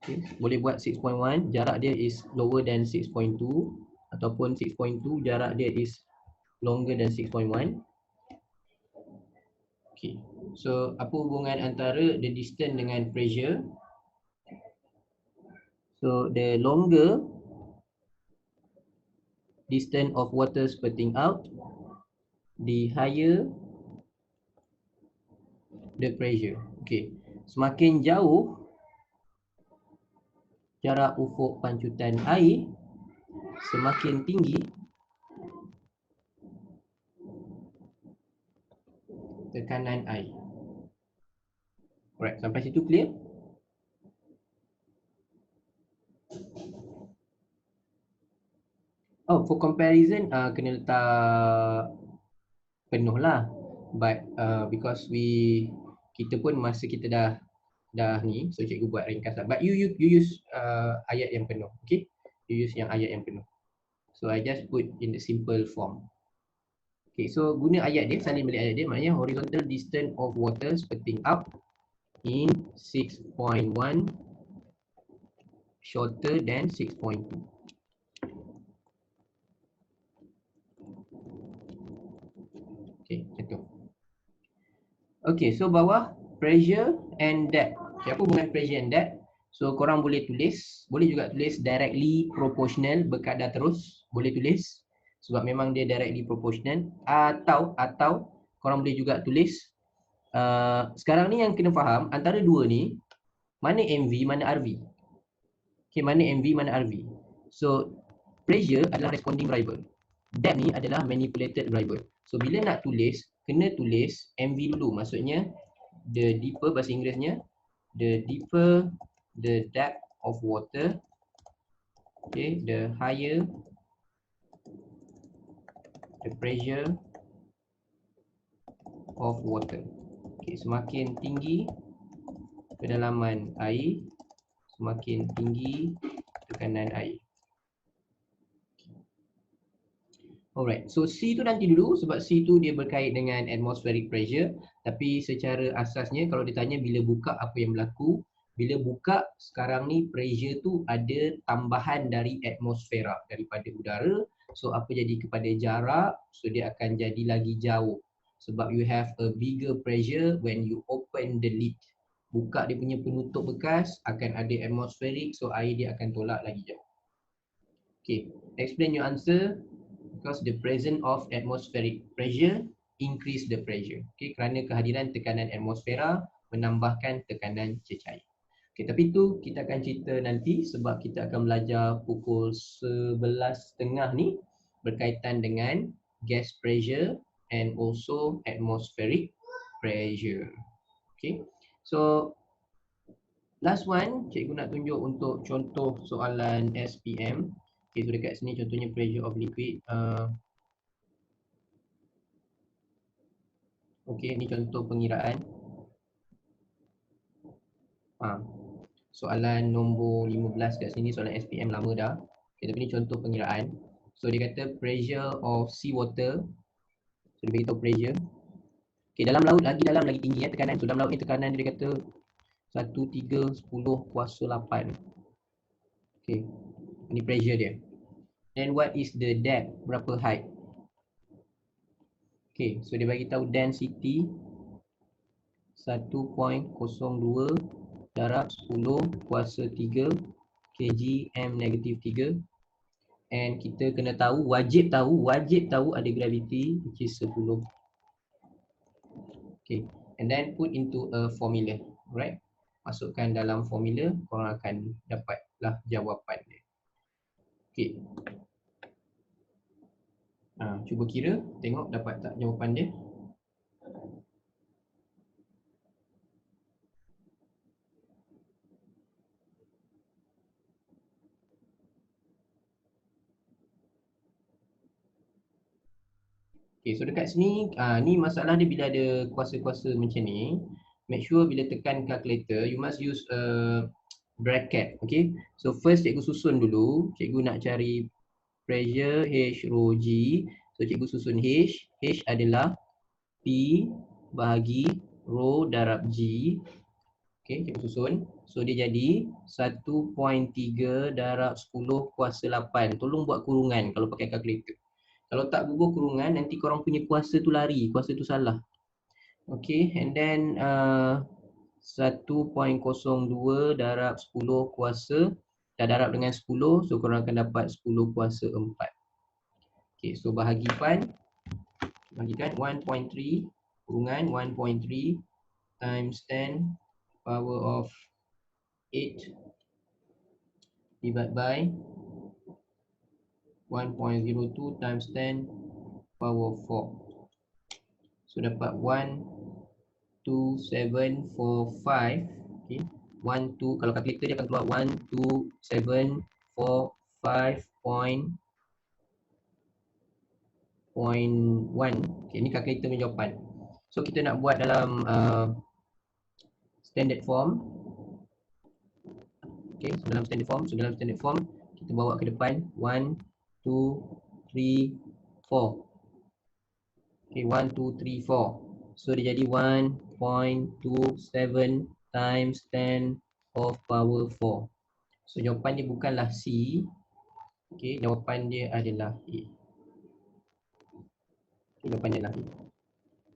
Okay, boleh buat 6.1, jarak dia is lower than 6.2, ataupun 6.2 jarak dia is longer than 6.1. Okay, so apa hubungan antara the distance dengan pressure? So the longer distance of water spurting out, the higher the pressure. Okay, semakin jauh jarak ufuk pancutan air, semakin tinggi tekanan air. Alright, sampai situ clear? Oh, for comparison, kena letak penuh lah. But because kita pun masa kita dah ni, so cikgu buat ringkasan. But you use ayat yang penuh, okay? You use yang ayat yang penuh. So I just put in the simple form. Okay, so guna ayat dia, salin balik ayat dia, maknanya horizontal distance of water spurting up in 6.1 shorter than 6.2. Okay, macam tu. Okay, so bawah pressure and depth. Okay, apa hubungan pressure and depth? So korang boleh tulis, boleh juga tulis directly proportional, berkadar terus, boleh tulis sebab memang dia directly proportional, atau korang boleh juga tulis sekarang ni yang kena faham antara dua ni, mana MV, mana RV. Okay, mana MV, mana RV. So pressure adalah responding variable, depth ni adalah manipulated variable. So bila nak tulis, kena tulis MV dulu, maksudnya the deeper, bahasa Inggerisnya the deeper the depth of water, okay, the higher the pressure of water. Okay, semakin tinggi kedalaman air, semakin tinggi tekanan air. Alright, so C tu nanti dulu sebab C tu dia berkait dengan atmospheric pressure, tapi secara asasnya kalau ditanya bila buka apa yang berlaku, bila buka sekarang ni pressure tu ada tambahan dari atmosfera, daripada udara. So apa jadi kepada jarak, so dia akan jadi lagi jauh sebab you have a bigger pressure when you open the lid. Buka dia punya penutup bekas, akan ada atmospheric, so air dia akan tolak lagi jauh. Okay, explain your answer. Because the presence of atmospheric pressure increase the pressure. Okay, kerana kehadiran tekanan atmosfera menambahkan tekanan cecair. Okay, tapi itu kita akan cerita nanti sebab kita akan belajar pukul 11.30 ni berkaitan dengan gas pressure and also atmospheric pressure. Okay, so last one, cikgu nak tunjuk untuk contoh soalan SPM. Okay, so dekat sini contohnya pressure of liquid. Okay, ini contoh pengiraan. Soalan nombor 15 kat sini, soalan SPM lama dah. Okay, tapi ini contoh pengiraan. So dia kata pressure of sea water. So dia beritahu pressure. Okay, dalam laut lagi dalam lagi tinggi tekanan. So dalam laut ni tekanan dia kata 1310 kuasa 8. Okay, ini pressure dia. And what is the depth? Berapa height? Okay, so dia bagi tahu density 1.02 darab 10 kuasa 3 kg m negatif 3. And kita kena tahu, wajib tahu ada gravity which is 10. Okay, and then put into a formula, right? Masukkan dalam formula, korang akan dapatlah jawapan dia. Okay. Cuba kira, tengok dapat tak jawapan dia. Okay, so dekat sini, ni masalah dia bila ada kuasa-kuasa macam ni. Make sure bila tekan calculator, you must use a bracket, okay. So first cikgu susun dulu, cikgu nak cari pressure H rho G. So So cikgu susun H. H adalah P bahagi rho darab G. Okay, cikgu susun. So dia jadi 1.3 darab 10 kuasa 8. Tolong buat kurungan kalau pakai kalkulator. Kalau tak bubuh kurungan, nanti korang punya kuasa tu lari, kuasa tu salah. Okay, and then 1.02 darab 10 kuasa, dah darab dengan 10, so korang akan dapat 10 kuasa 4. Okay, so bahagikan 1.3 kurungan 1.3 times 10 power of 8 divided by 1.02 times 10 power 4. So dapat 12745. Okay. 12 kalau kalkulator dia akan keluar 12745.1. Okay, ni kalkulator punya jawapan. So kita nak buat dalam standard form. Okay, so dalam standard form kita bawa ke depan 1 2 3 4. Okay, 1 2 3 4. So dia jadi 1.27 times 10 of power 4. So jawapan dia bukanlah C. Okay, jawapan dia adalah A. Okay, jawapan dia adalah A.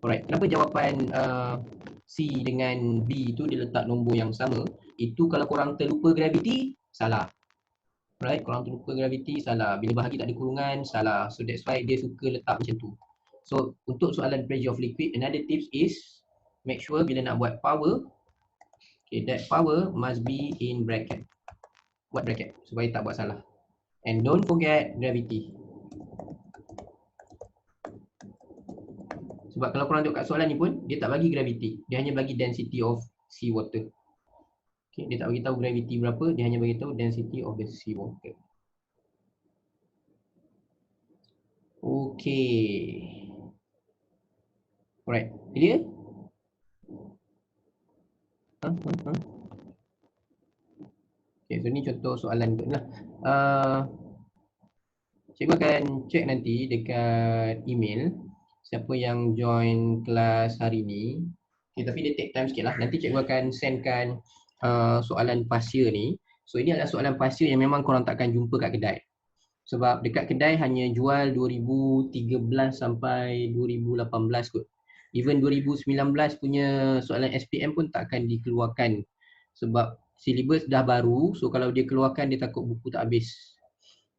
Alright, kenapa jawapan C dengan B tu dia letak nombor yang sama? Itu kalau korang terlupa gravity, salah. Alright, korang terlupa gravity, salah. Bila bahagi tak ada kurungan, salah. So that's why dia suka letak macam tu. So untuk soalan pressure of liquid, another tips is make sure bila nak buat power, okay, that power must be in bracket. Buat bracket supaya tak buat salah. And don't forget gravity. Sebab kalau korang tengok kat soalan ni pun, dia tak bagi gravity. Dia hanya bagi density of sea water. Okay, dia tak bagi tahu gravity berapa, dia hanya bagi tahu density of the sea water. Okay. Alright, clear? Okay, so ni contoh soalan tu lah. Cikgu akan check nanti dekat email siapa yang join kelas hari ni. Okay, tapi dia take time sikit lah. Nanti cikgu akan sendkan soalan pasir ni. So ini adalah soalan pasir yang memang korang takkan jumpa kat kedai. Sebab dekat kedai hanya jual 2013 sampai 2018 kot. Even 2019 punya soalan SPM pun takkan dikeluarkan. Sebab silibus dah baru, so kalau dia keluarkan dia takut buku tak habis.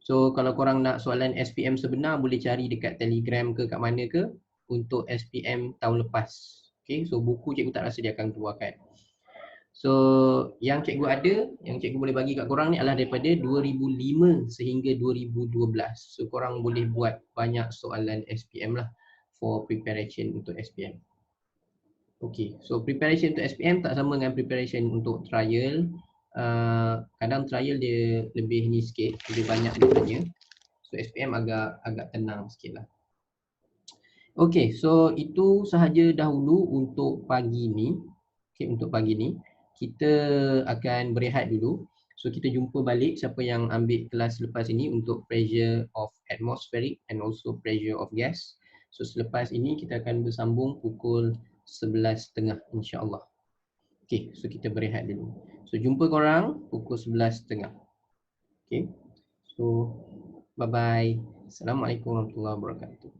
So kalau korang nak soalan SPM sebenar boleh cari dekat Telegram ke kat mana ke untuk SPM tahun lepas. Okay, so buku cikgu tak rasa dia akan keluarkan. So yang cikgu ada, yang cikgu boleh bagi kat korang ni adalah daripada 2005 sehingga 2012. So korang boleh buat banyak soalan SPM lah for preparation untuk SPM. Okay, so preparation untuk SPM tak sama dengan preparation untuk trial. Kadang trial dia lebih ni sikit, lebih banyak sebenarnya. So SPM agak tenang sikit lah. Okay, so itu sahaja dahulu untuk pagi ni. Okay, untuk pagi ni kita akan berehat dulu. So kita jumpa balik siapa yang ambil kelas lepas ini untuk pressure of atmospheric and also pressure of gas. So selepas ini kita akan bersambung pukul 11.30 insya-Allah. Okay, so kita berehat dulu. So jumpa korang pukul 11.30. Okay, so bye bye. Assalamualaikum warahmatullahi wabarakatuh.